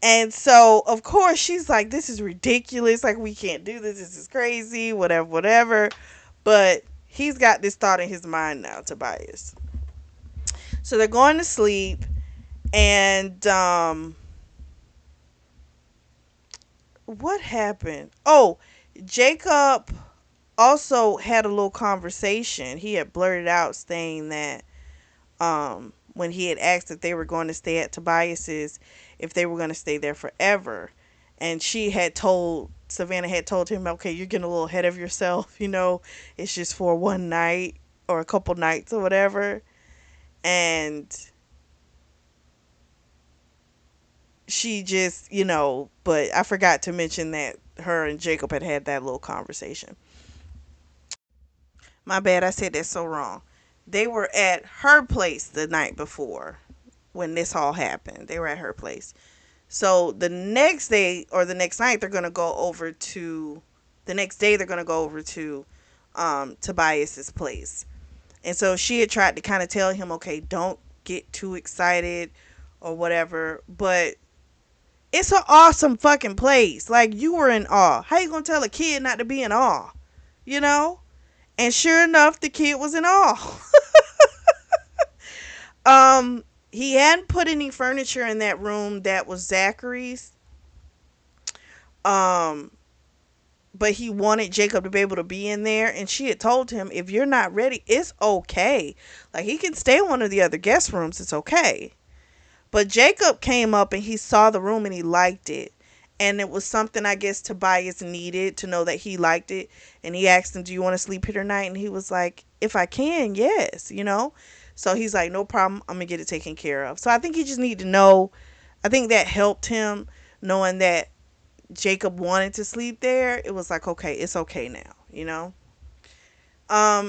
[SPEAKER 1] And so, of course, she's like, this is ridiculous. Like, we can't do this. This is crazy. Whatever, whatever. But he's got this thought in his mind now, Tobias. So they're going to sleep. And what happened? Oh, Jacob also had a little conversation. He had blurted out saying that when he had asked if they were going to stay at Tobias's, if they were going to stay there forever. And Savannah had told him, okay, you're getting a little ahead of yourself, it's just for one night or a couple nights or whatever. And she just, but I forgot to mention that her and Jacob had that little conversation. My bad, I said that so wrong. They were at her place the night before when this all happened. They were at her place. So the next day or the next night, they're gonna go over to. The next day, they're gonna go over to Tobias's place. And so she had tried to kind of tell him, okay, don't get too excited or whatever. But it's an awesome fucking place. Like, you were in awe. How you gonna tell a kid not to be in awe? You know? And sure enough, the kid was in awe. He hadn't put any furniture in that room that was Zachary's. Um, but he wanted Jacob to be able to be in there, and she had told him, if you're not ready, it's okay. Like, he can stay in one of the other guest rooms, it's okay. But Jacob came up and he saw the room and he liked it. And it was something I guess Tobias needed to know that he liked it. And he asked him, do you want to sleep here tonight? And he was like, if I can, yes, you know? So he's like, no problem. I'm going to get it taken care of. So I think he just needed to know. I think that helped him knowing that Jacob wanted to sleep there. It was like, okay, it's okay now, you know?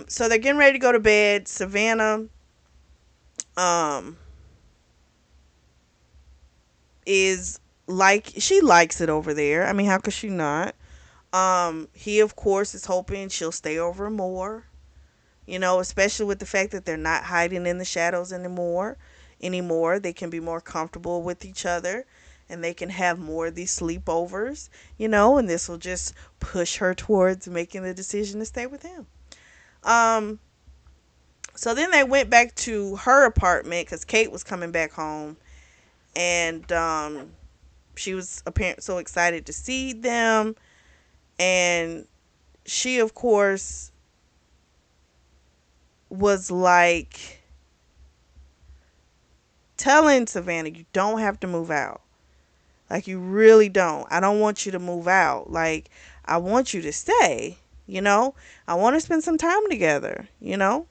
[SPEAKER 1] So they're getting ready to go to bed. Savannah, um, is like, she likes it over there. I mean, how could she not? He of course is hoping she'll stay over more, you know, especially with the fact that they're not hiding in the shadows anymore. They can be more comfortable with each other and they can have more of these sleepovers, you know, and this will just push her towards making the decision to stay with him. Um, so then they went back to her apartment because Kate was coming back home, and she was apparently so excited to see them, and she of course was like telling Savannah, you don't have to move out. Like, you really don't. I don't want you to move out. Like, I want you to stay, you know? I want to spend some time together, you know?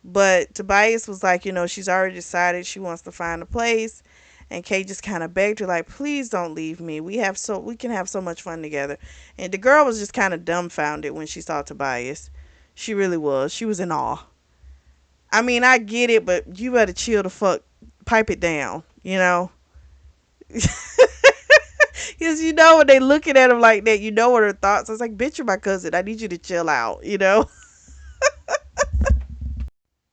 [SPEAKER 1] But Tobias was like, you know, she's already decided she wants to find a place. And Kate just kind of begged her, like, please don't leave me. We can have so much fun together. And the girl was just kind of dumbfounded when she saw Tobias. She really was. She was in awe. I mean, I get it, but you better chill the fuck, pipe it down, you know? Because you know when they looking at him like that, you know what her thoughts. I was like, bitch, you're my cousin. I need you to chill out, you know?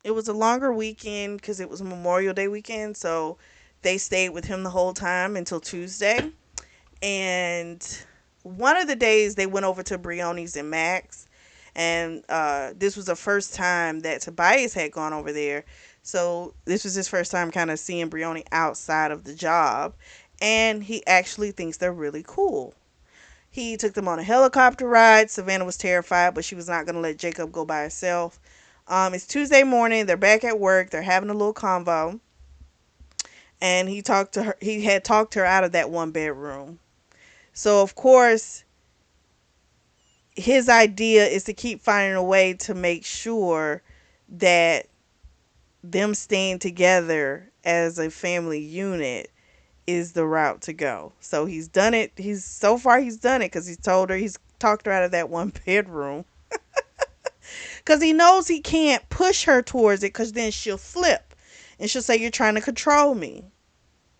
[SPEAKER 1] It was a longer weekend because it was Memorial Day weekend, so they stayed with him the whole time until Tuesday. And one of the days they went over to Brioni's and Max, and this was the first time that Tobias had gone over there. So this was his first time kind of seeing Brioni outside of the job, and he actually thinks they're really cool. He took them on a helicopter ride. Savannah was terrified, but she was not going to let Jacob go by herself. It's Tuesday morning. They're back at work. They're having a little convo, and he talked to her. He had talked her out of that one bedroom. So of course, his idea is to keep finding a way to make sure that them staying together as a family unit is the route to go. So he's done it. He's done it because he's told her, he's talked her out of that one bedroom because he knows he can't push her towards it because then she'll flip and she'll say, you're trying to control me,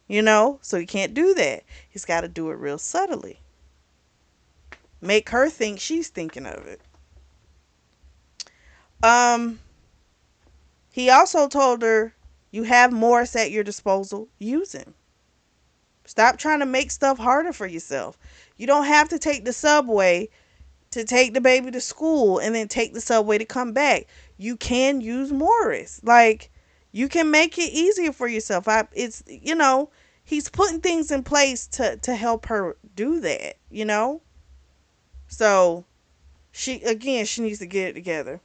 [SPEAKER 1] you know? So he can't do that. He's got to do it real subtly. Make her think she's thinking of it. Um, he also told her, you have Morris at your disposal. Use him. Stop trying to make stuff harder for yourself. You don't have to take the subway to take the baby to school and then take the subway to come back. You can use Morris. Like, you can make it easier for yourself. It's, you know, he's putting things in place to help her do that, you know? So, she needs to get it together.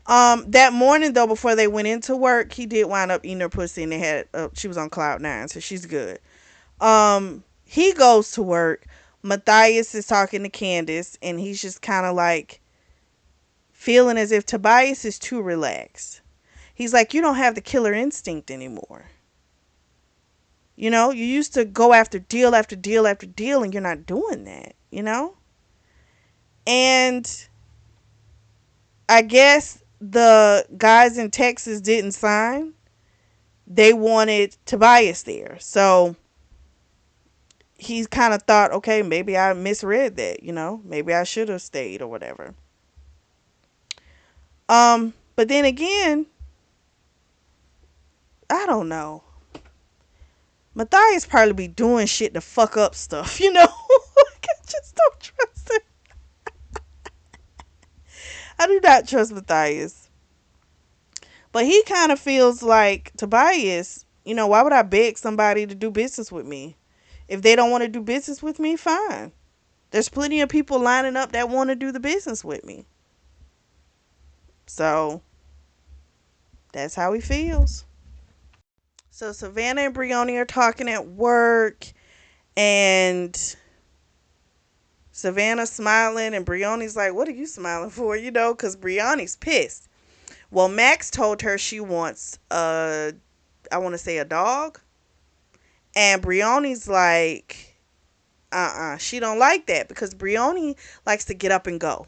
[SPEAKER 1] That morning though, before they went into work, he did wind up eating her pussy, and they had she was on cloud nine, so she's good. He goes to work. Matthias is talking to Candace, and he's just kind of like feeling as if Tobias is too relaxed. He's like, you don't have the killer instinct anymore. You know, you used to go after deal after deal after deal, and you're not doing that, you know? And I guess the guys in Texas didn't sign. They wanted Tobias there. So he kind of thought, okay, maybe I misread that, maybe I should have stayed or whatever. But then again, I don't know. Matthias probably be doing shit to fuck up stuff, Like, I just don't trust him. I do not trust Matthias. But he kind of feels like Tobias, why would I beg somebody to do business with me? If they don't want to do business with me, fine. There's plenty of people lining up that want to do the business with me. So that's how he feels. So Savannah and Brioni are talking at work, and Savannah's smiling, and Brioni's like, "What are you smiling for?" Because Brioni's pissed. Well, Max told her she wants I want to say a dog, and Brioni's like, she don't like that because Brioni likes to get up and go,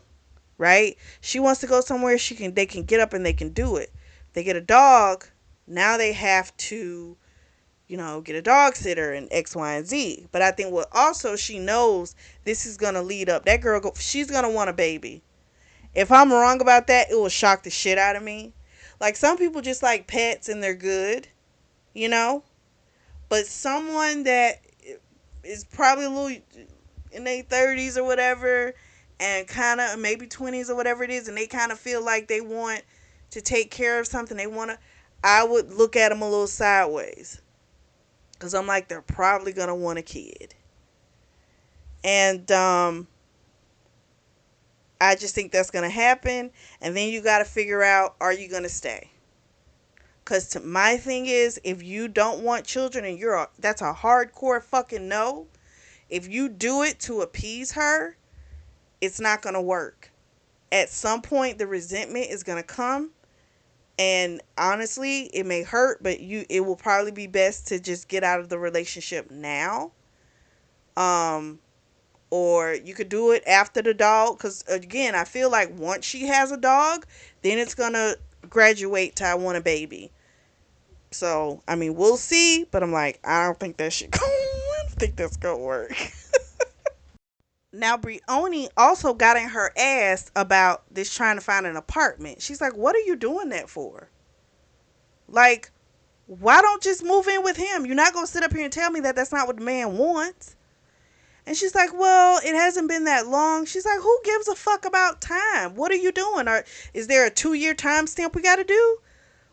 [SPEAKER 1] right? She wants to go somewhere they can get up and they can do it. They get a dog, now they have to, get a dog sitter and X, Y, and Z. But I think what also she knows this is gonna lead up. That girl, she's gonna want a baby. If I'm wrong about that, it will shock the shit out of me. Like, some people just like pets and they're good, you know. But someone that is probably a little in their 30s or whatever, and kind of maybe 20s or whatever it is, and they kind of feel like they want to take care of something, I would look at them a little sideways, because I'm like, they're probably gonna want a kid. And I just think that's gonna happen. And then you got to figure out, are you gonna stay? Because my thing is, if you don't want children and that's a hardcore fucking no. If you do it to appease her, it's not gonna work. At some point, the resentment is gonna come, and honestly, it may hurt, but it will probably be best to just get out of the relationship now. Um, or you could do it after the dog, because again, I feel like once she has a dog, then it's gonna graduate to I want a baby. So I mean, we'll see, but I'm like, I don't think that shit I don't think that's gonna work. Now Brioni also got in her ass about this trying to find an apartment. She's like, what are you doing that for? Like, why don't just move in with him? You're not gonna sit up here and tell me that that's not what the man wants. And she's like, well, it hasn't been that long. She's like, who gives a fuck about time? What are you doing? Or is there a 2-year time stamp we gotta do?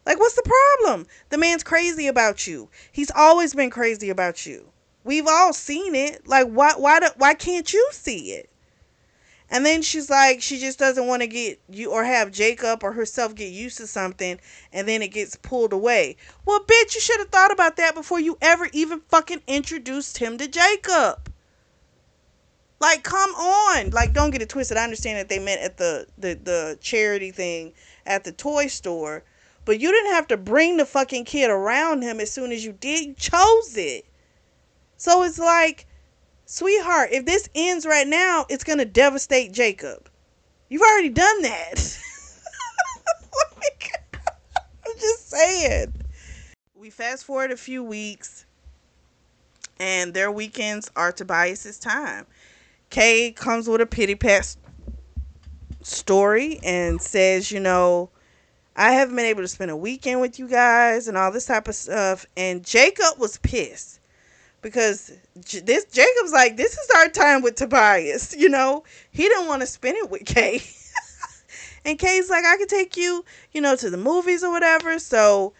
[SPEAKER 1] Like, what's the problem? The man's crazy about you. He's always been crazy about you. We've all seen it. Like, why can't you see it? And then she's like, she just doesn't want to get you or have Jacob or herself get used to something, and then it gets pulled away. Well, bitch, you should have thought about that before you ever even fucking introduced him to Jacob. Like, come on. Like, don't get it twisted. I understand that they met at the charity thing at the toy store, but you didn't have to bring the fucking kid around him as soon as you did. You chose it. So it's like, sweetheart, if this ends right now, it's going to devastate Jacob. You've already done that. Like, I'm just saying. We fast forward a few weeks, and their weekends are Tobias's time. Kay comes with a pity pat story and says, I haven't been able to spend a weekend with you guys and all this type of stuff. And Jacob was pissed because Jacob's like, this is our time with Tobias. He didn't want to spend it with Kay. And Kay's like, I could take you, to the movies or whatever. So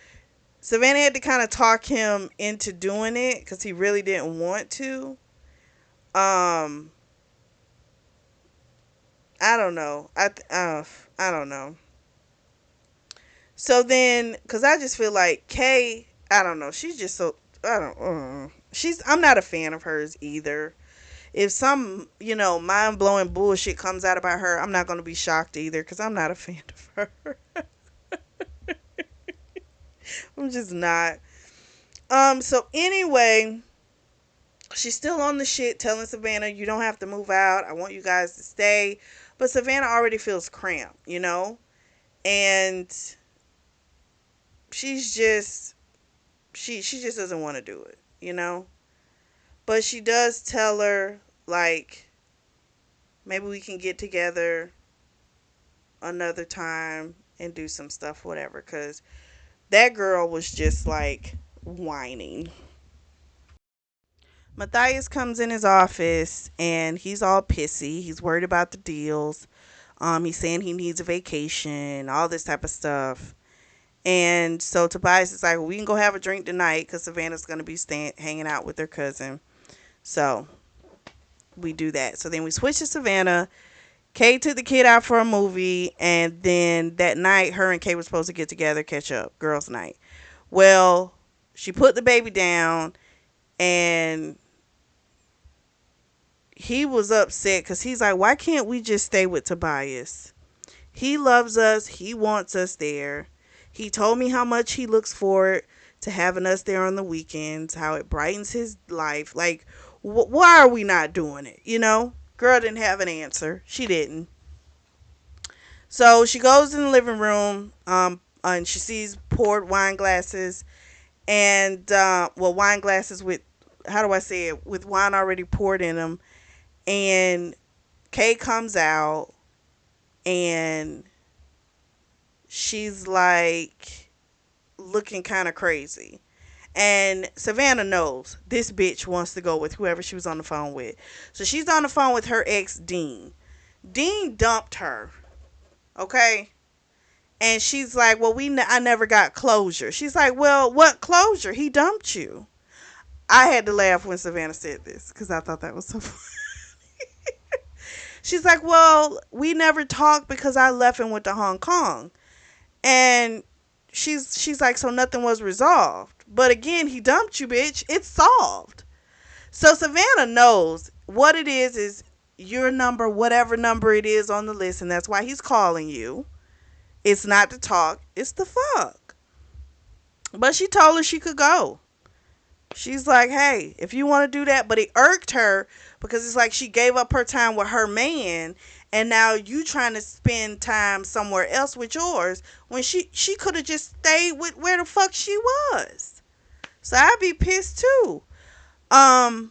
[SPEAKER 1] Savannah had to kind of talk him into doing it because he really didn't want to. I don't know. I don't know. So then, because I just feel like Kay, I don't know. She's just so, I don't, I'm not a fan of hers either. If some, mind blowing bullshit comes out about her, I'm not going to be shocked either because I'm not a fan of her. I'm just not. So anyway, she's still on the shit telling Savannah, you don't have to move out. I want you guys to stay. But Savannah already feels cramped, And she's just she just doesn't want to do it, you know? But she does tell her, like, maybe we can get together another time and do some stuff, whatever. Because that girl was just like whining. Matthias comes in his office and he's all pissy. He's worried about the deals. He's saying he needs a vacation, all this type of stuff. And so Tobias is like, well, we can go have a drink tonight because Savannah's going to be hanging out with her cousin. So we do that. So then we switch to Savannah. Kay took the kid out for a movie, and then that night, her and Kay were supposed to get together, catch up, girls' night. Well, she put the baby down, and he was upset because he's like, why can't we just stay with Tobias? He loves us. He wants us there. He told me how much he looks forward to having us there on the weekends, how it brightens his life. Like, why are we not doing it? You know? Girl didn't have an answer. She didn't. So she goes in the living room, and she sees poured wine glasses, and well, wine glasses with, how do I say it, with wine already poured in them. And Kay comes out, and she's like looking kind of crazy. And Savannah knows this bitch wants to go with whoever she was on the phone with. So she's on the phone with her ex, Dean. Dean dumped her. Okay? And she's like, well, I never got closure. She's like, well, what closure? He dumped you. I had to laugh when Savannah said this because I thought that was so funny. She's like, well, we never talked because I left and went to Hong Kong. And she's like, so nothing was resolved. But again, he dumped you, bitch. It's solved. So Savannah knows what it is your number, whatever number it is on the list, and that's why he's calling you. It's not to talk, it's to fuck. But she told her she could go. She's like, hey, if you want to do that. But it irked her because it's like she gave up her time with her man, and now you trying to spend time somewhere else with yours when she could have just stayed with where the fuck she was. So I'd be pissed too. Um,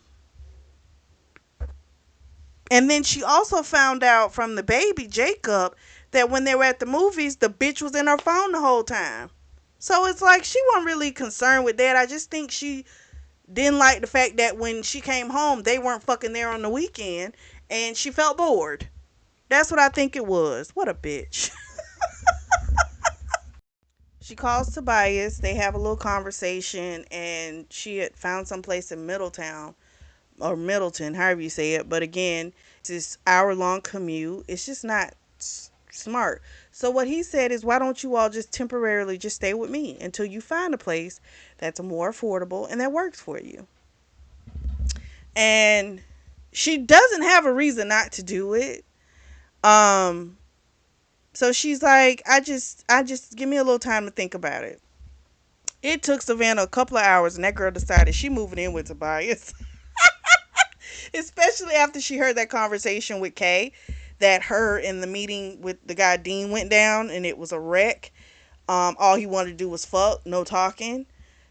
[SPEAKER 1] and then she also found out from the baby, Jacob, that when they were at the movies, the bitch was in her phone the whole time. So it's like she wasn't really concerned with that. I just think she didn't like the fact that when she came home, they weren't fucking there on the weekend, and she felt bored. That's what I think it was. What a bitch. She calls Tobias. They have a little conversation, and she had found some place in Middletown or Middleton, however you say it. But again, it's this hour-long commute. It's just not smart. So what he said is, why don't you all just temporarily just stay with me until you find a place that's more affordable and that works for you. And she doesn't have a reason not to do it. Um, so she's like, I just give me a little time to think about it. It took Savannah a couple of hours, and that girl decided she moving in with Tobias. Especially after she heard that conversation with Kay, that her in the meeting with the guy Dean went down, and it was a wreck. All he wanted to do was fuck, no talking.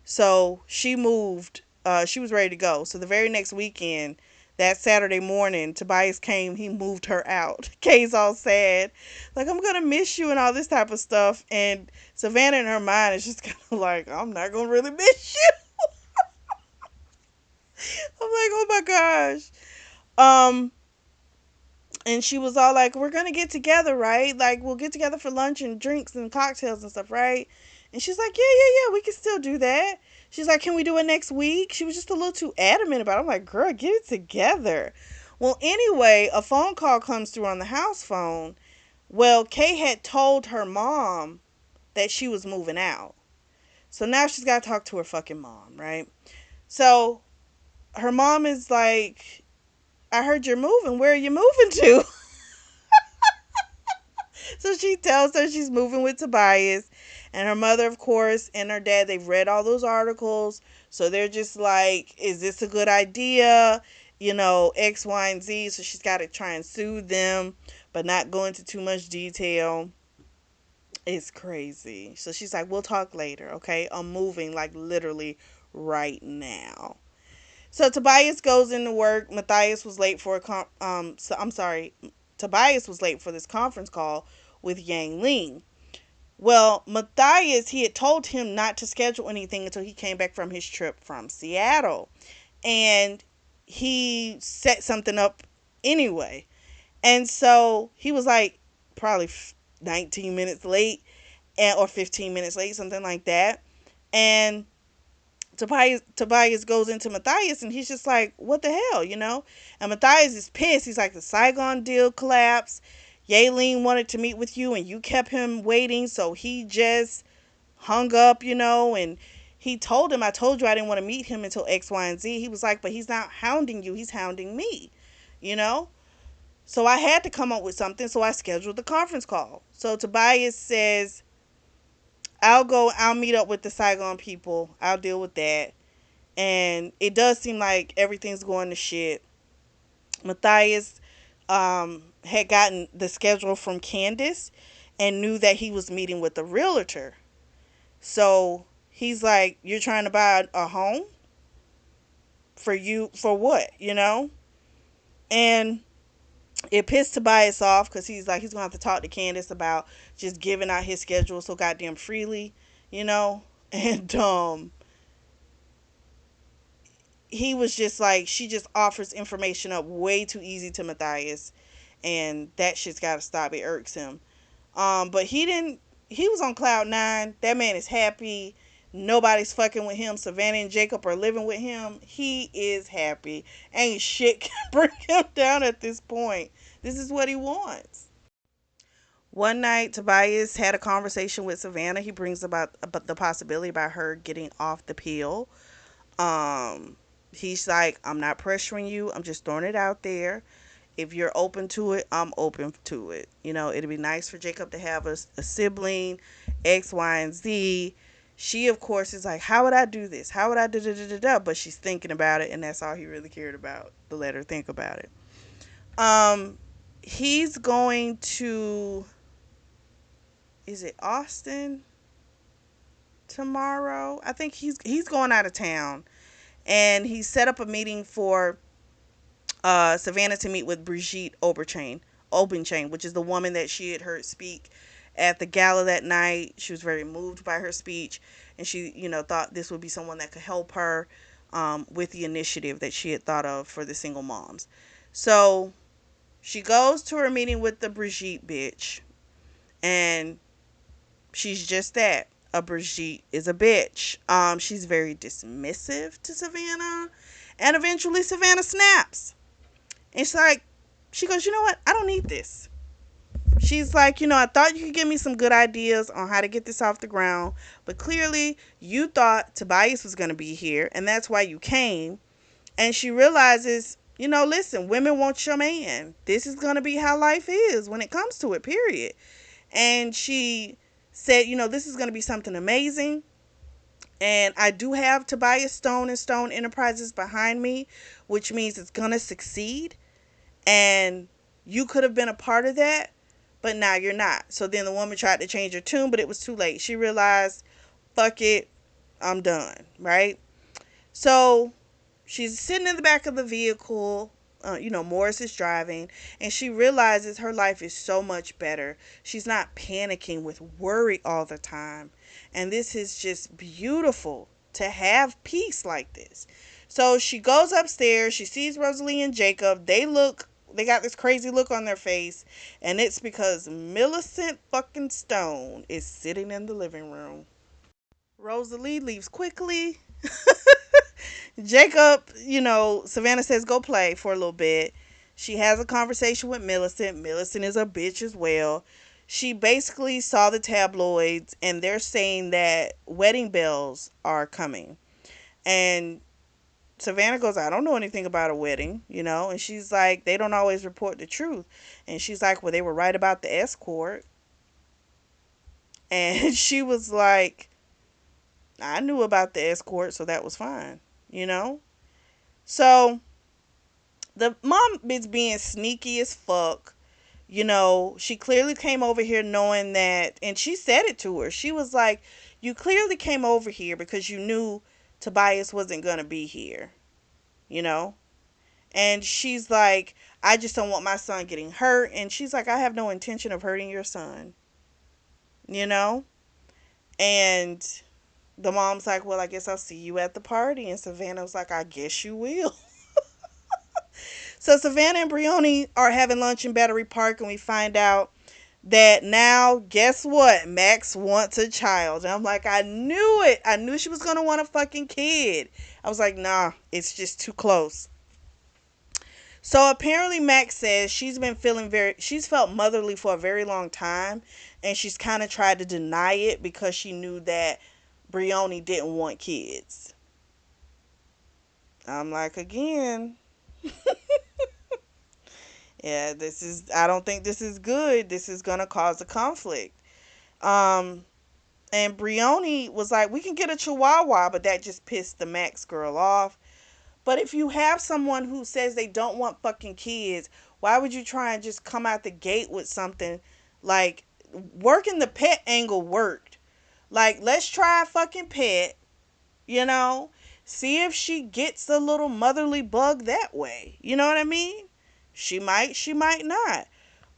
[SPEAKER 1] So she moved. She was ready to go. So the very next weekend, that Saturday morning, Tobias came. He moved her out. Kay's all sad, like, I'm gonna miss you and all this type of stuff. And Savannah in her mind is just kind of like, I'm not gonna really miss you. I'm like, oh my gosh. Um, and she was all like, we're gonna get together, right? Like, we'll get together for lunch and drinks and cocktails and stuff, right? And she's like, yeah, we can still do that. She's like, can we do it next week? She was just a little too adamant about it. I'm like, girl, get it together. Well, anyway, a phone call comes through on the house phone. Well, Kay had told her mom that she was moving out. So now she's got to talk to her fucking mom, right? So her mom is like, I heard you're moving. Where are you moving to? So she tells her she's moving with Tobias. And her mother, of course, and her dad, they've read all those articles. So they're just like, is this a good idea? You know, X, Y, and Z. So she's got to try and soothe them, but not go into too much detail. It's crazy. So she's like, we'll talk later, okay? I'm moving like literally right now. So Tobias goes into work. Matthias was late for I'm sorry. Tobias was late for this conference call with Yang Ling. Well, Matthias, he had told him not to schedule anything until he came back from his trip from Seattle. And he set something up anyway. And so he was like probably 19 minutes late or 15 minutes late, something like that. And Tobias goes into Matthias and he's just like, what the hell, you know? And Matthias is pissed. He's like, the Saigon deal collapsed. Yaelin wanted to meet with you and you kept him waiting, so he just hung up, you know, and he told him, I told you I didn't want to meet him until X, Y, and Z. He was like, but he's not hounding you, he's hounding me, you know? So I had to come up with something, so I scheduled the conference call. So Tobias says, I'll meet up with the Saigon people. I'll deal with that. And it does seem like everything's going to shit. Matthias had gotten the schedule from Candace and knew that he was meeting with the realtor. So he's like, you're trying to buy a home for you for what, you know? And it pissed Tobias off because he's like, he's gonna have to talk to Candace about just giving out his schedule so goddamn freely, you know? And he was just like, she just offers information up way too easy to Matthias, and that shit's gotta stop. It irks him. But he didn't. He was on cloud nine. That man is happy. Nobody's fucking with him. Savannah and Jacob are living with him. He is happy. Ain't shit can bring him down at this point. This is what he wants. One night, Tobias had a conversation with Savannah. He brings about the possibility about her getting off the pill. Um, he's like, I'm not pressuring you. I'm just throwing it out there. If you're open to it, I'm open to it. You know, it'd be nice for Jacob to have a sibling, X, Y, and Z. She, of course, is like, how would I do this? How would I do da da da da? But she's thinking about it, and that's all he really cared about, to let her think about it. Um, he's going to, is it Austin tomorrow? I think he's going out of town, and he set up a meeting for Savannah to meet with Brigitte Obenchain, which is the woman that she had heard speak at the gala that night. She was very moved by her speech, and she, you know, thought this would be someone that could help her with the initiative that she had thought of for the single moms. So she goes to her meeting with the Brigitte bitch, and she's just that. A Brigitte is a bitch. She's very dismissive to Savannah, and eventually Savannah snaps. And she's like, she goes, you know what? I don't need this. She's like, you know, I thought you could give me some good ideas on how to get this off the ground, but clearly you thought Tobias was going to be here, and that's why you came. And she realizes, you know, listen, women want your man. This is going to be how life is when it comes to it, period. And she said, you know, this is going to be something amazing. And I do have Tobias Stone and Stone Enterprises behind me, which means it's going to succeed. And you could have been a part of that, but now you're not. So then the woman tried to change her tune, but it was too late. She realized, fuck it, I'm done, right? So she's sitting in the back of the vehicle. You know, Morris is driving, and she realizes her life is so much better. She's not panicking with worry all the time. And this is just beautiful to have peace like this. So she goes upstairs. She sees Rosalie and Jacob. They got this crazy look on their face, and it's because Millicent fucking Stone is sitting in the living room. Rosalie leaves quickly. Jacob, you know, Savannah says go play for a little bit. She has a conversation with Millicent. Millicent is a bitch as well. She basically saw the tabloids and they're saying that wedding bells are coming. And Savannah goes, I don't know anything about a wedding, you know? And she's like, they don't always report the truth. And she's like, well, they were right about the escort. And she was like, I knew about the escort, so that was fine, you know? So the mom is being sneaky as fuck. She clearly came over here knowing that, and she said it to her. She was like, you clearly came over here because you knew Tobias wasn't going to be here, you know? And she's like, I just don't want my son getting hurt. And she's like, I have no intention of hurting your son, you know? And the mom's like, well, I guess I'll see you at the party. And Savannah was like, I guess you will. So Savannah and Brioni are having lunch in Battery Park, and we find out that now, guess what? Max wants a child. And I'm like, I knew it. I knew she was going to want a fucking kid. I was like, nah, it's just too close. So apparently Max says she's felt motherly for a very long time, and she's kind of tried to deny it because she knew that Brioni didn't want kids. I'm like, again, yeah, I don't think this is good. This is going to cause a conflict. Um, and Brioni was like, we can get a chihuahua, but that just pissed the Max girl off. But if you have someone who says they don't want fucking kids, why would you try and just come out the gate with something like working the pet angle worked? Like, let's try a fucking pet, you know? See if she gets a little motherly bug that way. You know what I mean? She might not.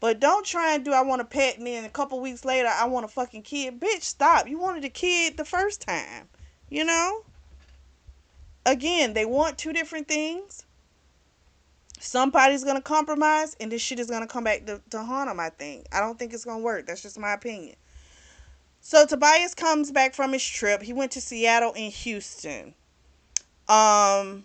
[SPEAKER 1] But don't try and do I want a pet and then a couple weeks later I want a fucking kid. Bitch, stop. You wanted a kid the first time. You know? Again, they want two different things. Somebody's gonna compromise, and this shit is gonna come back to haunt them. I think. I don't think it's gonna work. That's just my opinion. So Tobias comes back from his trip. He went to Seattle and Houston. Um,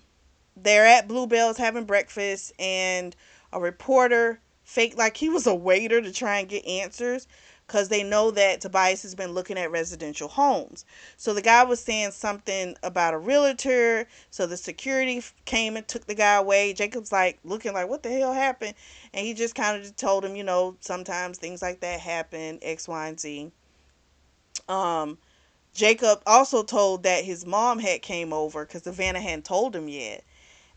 [SPEAKER 1] they're at Bluebell's having breakfast, and a reporter faked like he was a waiter to try and get answers because they know that Tobias has been looking at residential homes. So the guy was saying something about a realtor. So the security came and took the guy away. Jacob's like looking like, what the hell happened? And he just kind of told him, sometimes things like that happen, X, Y, and Z. Um, Jacob also told that his mom had came over because Savannah hadn't told him yet.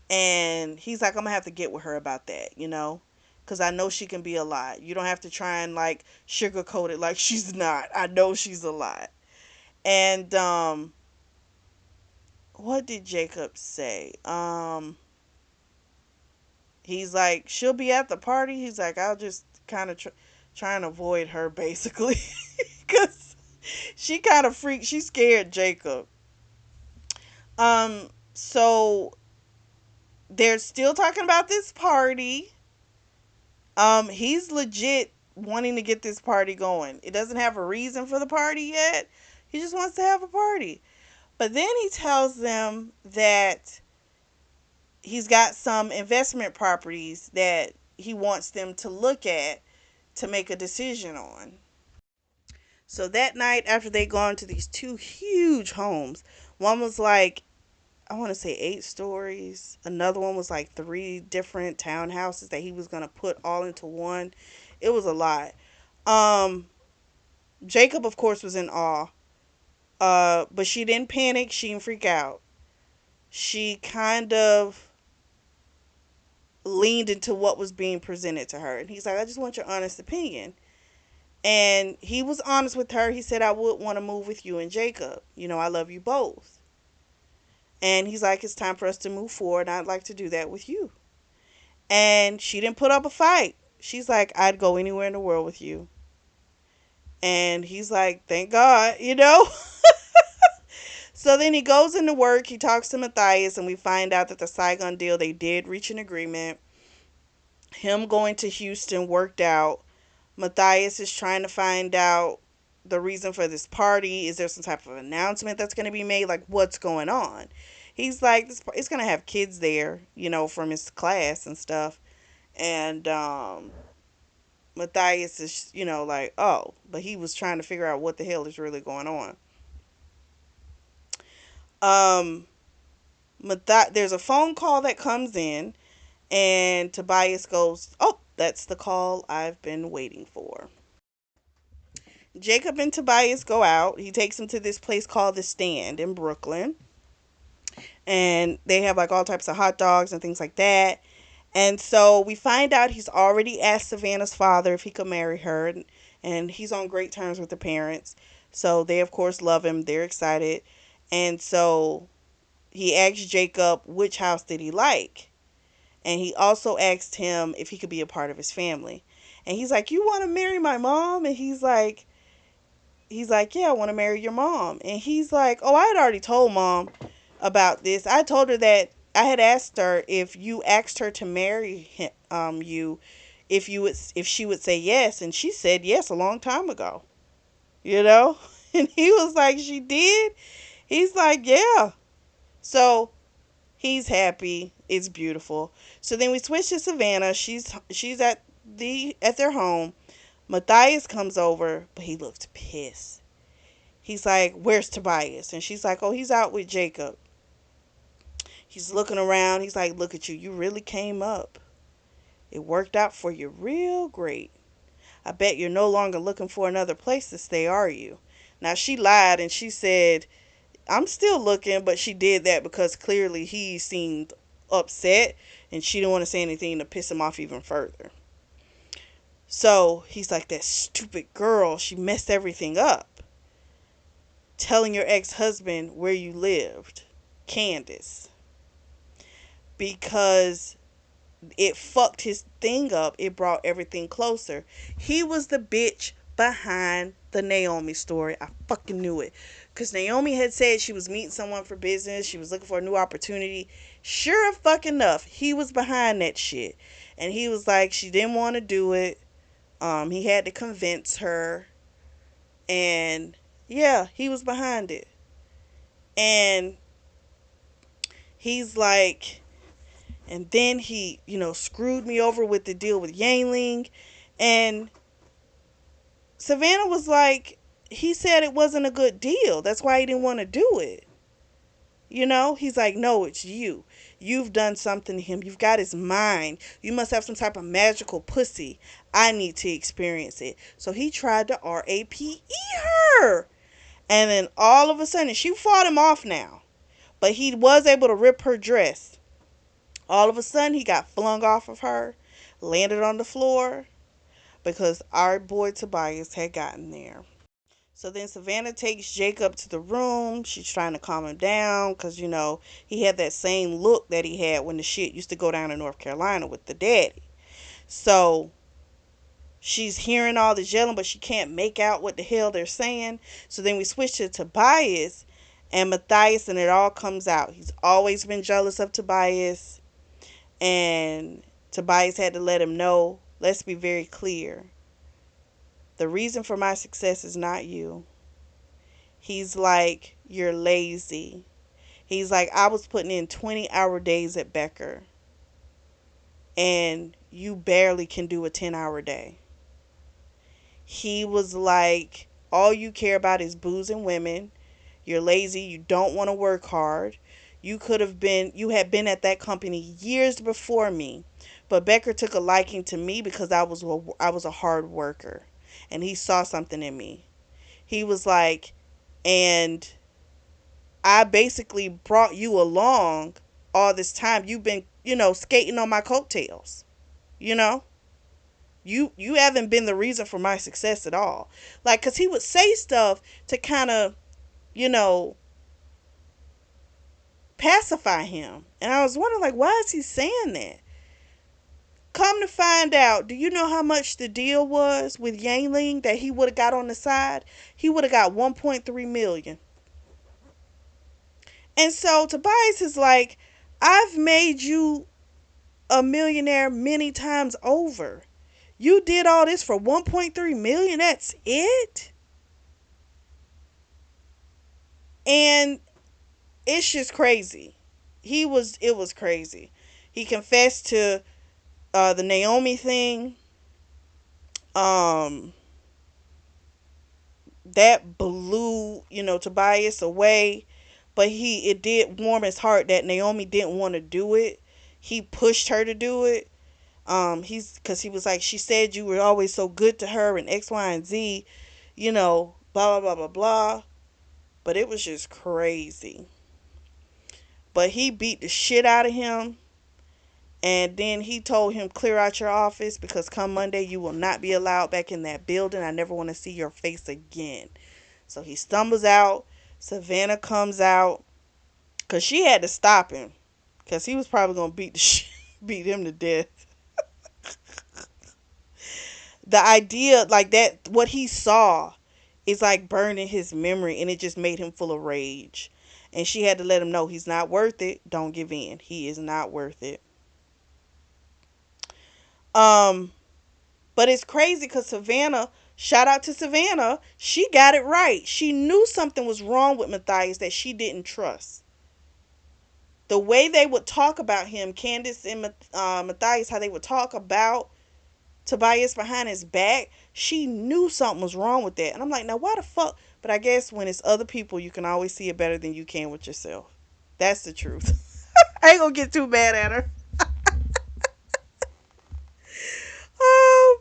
[SPEAKER 1] And he's like, I'm going to have to get with her about that. Because I know she can be a lot. You don't have to try and like sugarcoat it like she's not. I know she's a lot. And what did Jacob say? He's like, she'll be at the party. He's like, I'll just kind of try and avoid her basically. Because she kind of freaked. She scared Jacob. So they're still talking about this party. He's legit wanting to get this party going. It doesn't have a reason for the party yet. He just wants to have a party. But then he tells them that he's got some investment properties that he wants them to look at to make a decision on. So that night, after they gone to these two huge homes, one was like, I want to say 8 stories. Another one was like 3 different townhouses that he was going to put all into one. It was a lot. Um, Jacob, of course, was in awe. But she didn't panic. She didn't freak out. She kind of leaned into what was being presented to her. And he's like, I just want your honest opinion. And he was honest with her. He said, I would want to move with you and Jacob. I love you both. And he's like, it's time for us to move forward. I'd like to do that with you. And she didn't put up a fight. She's like, I'd go anywhere in the world with you. And he's like, thank God. So then he goes into work. He talks to Matthias, and we find out that the Saigon deal, they did reach an agreement. Him going to Houston worked out. Matthias is trying to find out the reason for this party. Is there some type of announcement that's going to be made? Like, what's going on? He's like, it's going to have kids there, from his class and stuff. And Matthias is, like, oh, but he was trying to figure out what the hell is really going on. There's a phone call that comes in, and Tobias goes, oh, that's the call I've been waiting for. Jacob and Tobias go out. He takes them to this place called The Stand in Brooklyn. And they have like all types of hot dogs and things like that. And so we find out he's already asked Savannah's father if he could marry her, and he's on great terms with the parents. So they, of course, love him. They're excited. And so he asked Jacob which house did he like. And he also asked him if he could be a part of his family. And he's like, "You want to marry my mom?" And he's like, "Yeah, I want to marry your mom." And he's like, "Oh, I had already told mom about this. I told her that I had asked her if you asked her to marry him, you, if she would say yes, and she said yes a long time ago, you know." And he was like, "She did?" He's like, "Yeah." So he's happy. It's beautiful. So then we switch to Savannah. She's at their home. Matthias comes over, but he looks pissed. He's like, "Where's Tobias?" And she's like, "Oh, he's out with Jacob." He's looking around. He's like, "Look at you. You really came up. It worked out for you real great. I bet you're no longer looking for another place to stay, are you?" Now, she lied and she said, "I'm still looking," but she did that because clearly he seemed upset and she didn't want to say anything to piss him off even further. So he's like, "That stupid girl, she messed everything up. Telling your ex husband where you lived, Candace, because it fucked his thing up. It brought everything closer. He was the bitch behind the Naomi story. I fucking knew it. Because Naomi had said she was meeting someone for business. She was looking for a new opportunity. Sure fucking enough, he was behind that shit. And he was like, she didn't want to do it. He had to convince her. And yeah, he was behind it. And he's like, and then he, screwed me over with the deal with Yangling. And Savannah was like, he said it wasn't a good deal. That's why he didn't want to do it. He's like, "No, it's you. You've done something to him. You've got his mind. You must have some type of magical pussy. I need to experience it." So he tried to RAPE her. And then all of a sudden, she fought him off now. But he was able to rip her dress. All of a sudden, he got flung off of her, landed on the floor, because our boy Tobias had gotten there. So then Savannah takes Jacob to the room. She's trying to calm him down because, he had that same look that he had when the shit used to go down in North Carolina with the daddy. So she's hearing all this yelling, but she can't make out what the hell they're saying. So then we switch to Tobias and Matthias, and it all comes out. He's always been jealous of Tobias, and Tobias had to let him know, let's be very clear. The reason for my success is not you. He's like, "You're lazy." He's like, "I was putting in 20-hour days at Becker, and you barely can do a 10-hour day." He was like, "All you care about is booze and women. You're lazy. You don't want to work hard. You had been at that company years before me, but Becker took a liking to me because I was a hard worker, and he saw something in me." He was like, "And I basically brought you along all this time. You've been, skating on my coattails. You know, you haven't been the reason for my success at all." Like, cause he would say stuff to kind of, you know, pacify him, and I was wondering, like, why is he saying that? Come to find out, do you know how much the deal was with Yangling that he would have got on the side? He would have got 1.3 million. And so Tobias is like, "I've made you a millionaire many times over. You did all this for 1.3 million. That's it?" And it's just crazy. It was crazy. He confessed to the Naomi thing. Um, that blew, Tobias away. But it did warm his heart that Naomi didn't want to do it. He pushed her to do it. Because he was like, "She said you were always so good to her and X, Y, and Z, blah, blah, blah, blah, blah." But it was just crazy. But he beat the shit out of him. And then he told him, clear out your office because come Monday you will not be allowed back in that building. I never want to see your face again. So he stumbles out. Savannah comes out because she had to stop him because he was probably going to beat him to death. The idea, like that, what he saw is like burned in his memory and it just made him full of rage. And she had to let him know he's not worth it. Don't give in. He is not worth it. Um, But it's crazy because Savannah, shout out to Savannah, she got it right. She knew something was wrong with Matthias that she didn't trust. The way they would talk about him, Candace and Matthias, how they would talk about Tobias behind his back, she knew something was wrong with that. And I'm like, now why the fuck? But I guess when it's other people, you can always see it better than you can with yourself. That's the truth. I ain't gonna get too mad at her. Um,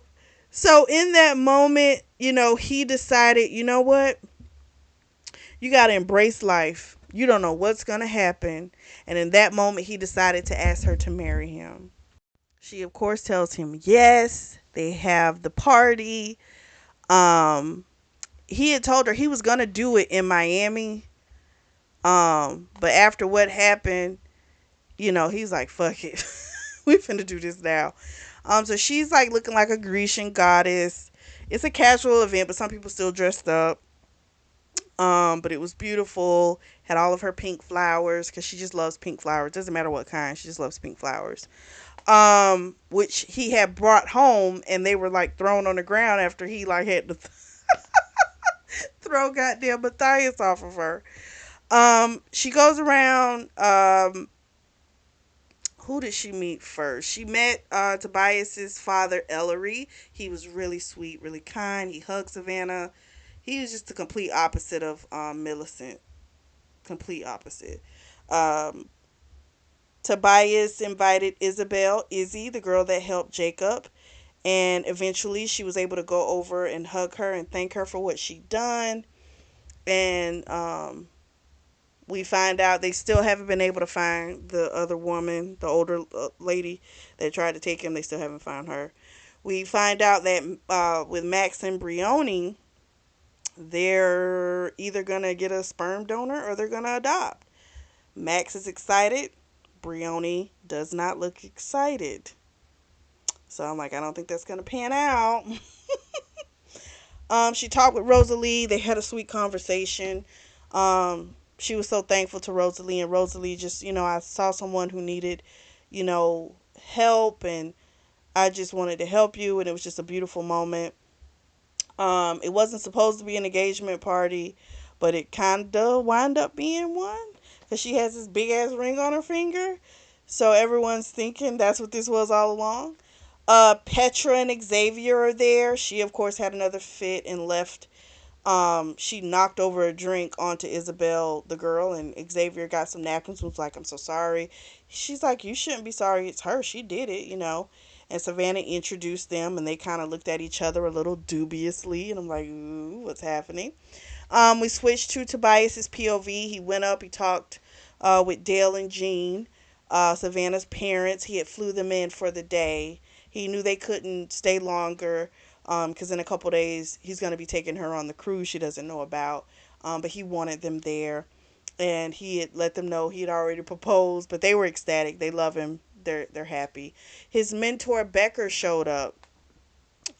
[SPEAKER 1] so in that moment, he decided, you know what? You got to embrace life. You don't know what's going to happen. And in that moment, he decided to ask her to marry him. She, of course, tells him yes. They have the party. Um, he had told her he was going to do it in Miami. But after what happened, he's like, fuck it. We finna do this now. So she's like looking like a Grecian goddess. It's a casual event, but some people still dressed up. But it was beautiful. Had all of her pink flowers because she just loves pink flowers. Doesn't matter what kind. She just loves pink flowers. Which he had brought home, and they were like thrown on the ground after he like had to throw goddamn Matthias off of her. She goes around. Who did she meet first? She met Tobias's father, Ellery. He was really sweet, really kind. He hugged Savannah. He was just the complete opposite of Millicent. Complete opposite. Um, Tobias invited Isabel, Izzy, the girl that helped Jacob, and eventually she was able to go over and hug her and thank her for what she'd done. And we find out they still haven't been able to find the other woman, the older lady that tried to take him. They still haven't found her. We find out that with Max and Brioni, they're either gonna get a sperm donor or they're gonna adopt. Max is excited. Brioni does not look excited. So I'm like, I don't think that's gonna pan out. She talked with Rosalie. They had a sweet conversation. She was so thankful to Rosalie, and Rosalie just, I saw someone who needed, help, and I just wanted to help you, and it was just a beautiful moment. It wasn't supposed to be an engagement party, but it kind of wound up being one because she has this big ass ring on her finger. So everyone's thinking that's what this was all along. Petra and Xavier are there. She, of course, had another fit and left. She knocked over a drink onto Isabel, the girl, and Xavier got some napkins. Was like, "I'm so sorry." She's like, "You shouldn't be sorry. It's her. She did it." And Savannah introduced them, and they kind of looked at each other a little dubiously, and I'm like, "Ooh, what's happening?" We switched to Tobias's POV. He went up. He talked with Dale and Jean, Savannah's parents. He had flew them in for the day. He knew they couldn't stay longer because in a couple days he's going to be taking her on the cruise she doesn't know about. But he wanted them there, and he had let them know he had already proposed. But they were ecstatic. They love him. They're happy. His mentor Becker showed up.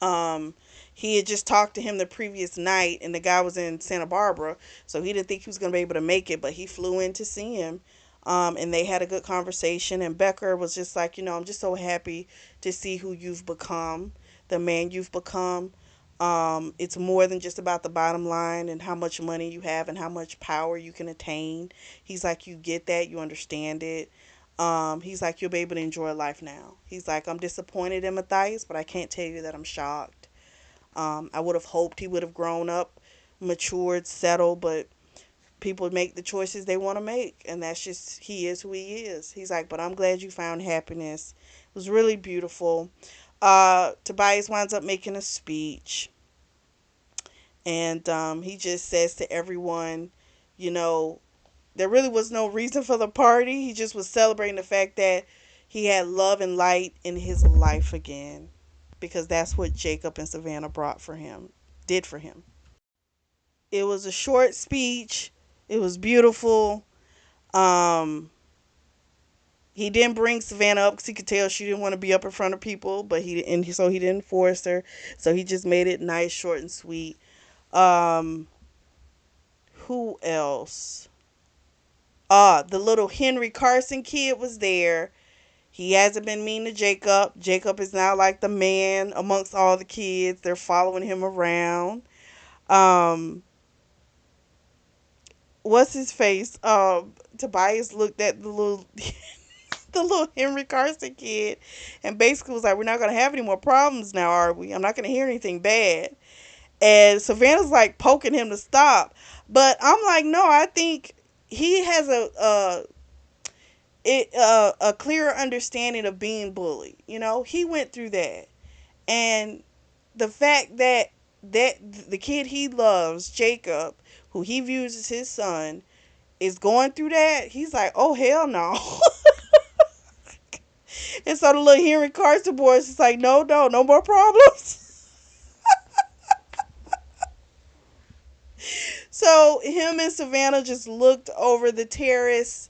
[SPEAKER 1] Um, he had just talked to him the previous night, and the guy was in Santa Barbara, so he didn't think he was going to be able to make it, but he flew in to see him. And they had a good conversation. And Becker was just like, I'm just so happy to see who you've become, the man you've become. It's more than just about the bottom line and how much money you have and how much power you can attain. He's like, you get that, you understand it. He's like, you'll be able to enjoy life now. He's like, I'm disappointed in Matthias, but I can't tell you that I'm shocked. I would have hoped he would have grown up, matured, settled, but people make the choices they want to make, and that's just, he is who he is. He's like, but I'm glad you found happiness. It was really beautiful. Tobias winds up making a speech, and he just says to everyone, you know, there really was no reason for the party. He just was celebrating the fact that He had love and light in his life again, because that's what Jacob and Savannah brought for him, did for him. It was a short speech. It was beautiful. Um, he didn't bring Savannah up because he could tell she didn't want to be up in front of people, but so he didn't force her. So he just made it nice, short, and sweet. Um, who else? The little Henry Carson kid was there. He hasn't been mean to Jacob. Jacob is now like the man amongst all the kids. They're following him around. Um, what's his face? Tobias looked at the little the little Henry Carson kid and basically was like, "We're not gonna have any more problems now, are we? I'm not gonna hear anything bad." And Savannah's like poking him to stop, but I'm like, no, I think he has a clearer understanding of being bullied. You know, he went through that, and the fact that the kid he loves, Jacob, who he views as his son, is going through that, he's like, oh hell no. And so the little Henry Carson boys is like, no, no, no more problems. So him and Savannah just looked over the terrace,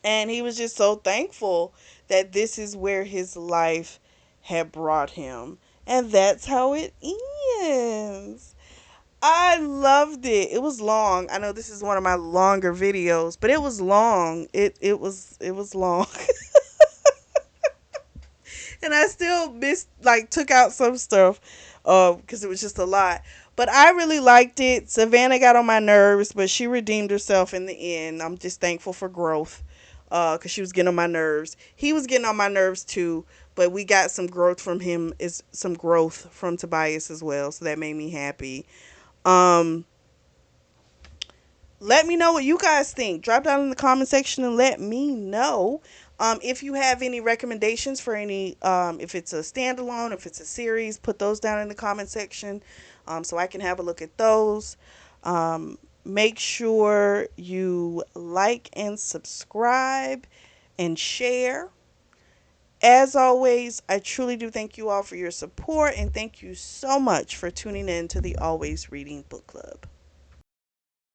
[SPEAKER 1] and he was just so thankful that this is where his life had brought him. And that's how it ends. I loved it. It was long. I know this is one of my longer videos, but it was long. It was long. And I still missed, like, took out some stuff because it was just a lot. But I really liked it. Savannah got on my nerves, but she redeemed herself in the end. I'm just thankful for growth because she was getting on my nerves. He was getting on my nerves too, but we got some growth from him. Is some growth from Tobias as well, so that made me happy. Um, Let me know what you guys think. Drop down in the comment section and let me know. If you have any recommendations for any, if it's a standalone, if it's a series, put those down in the comment section so I can have a look at those. Make sure you like and subscribe and share. As always, I truly do thank you all for your support, and thank you so much for tuning in to the Always Reading Book Club.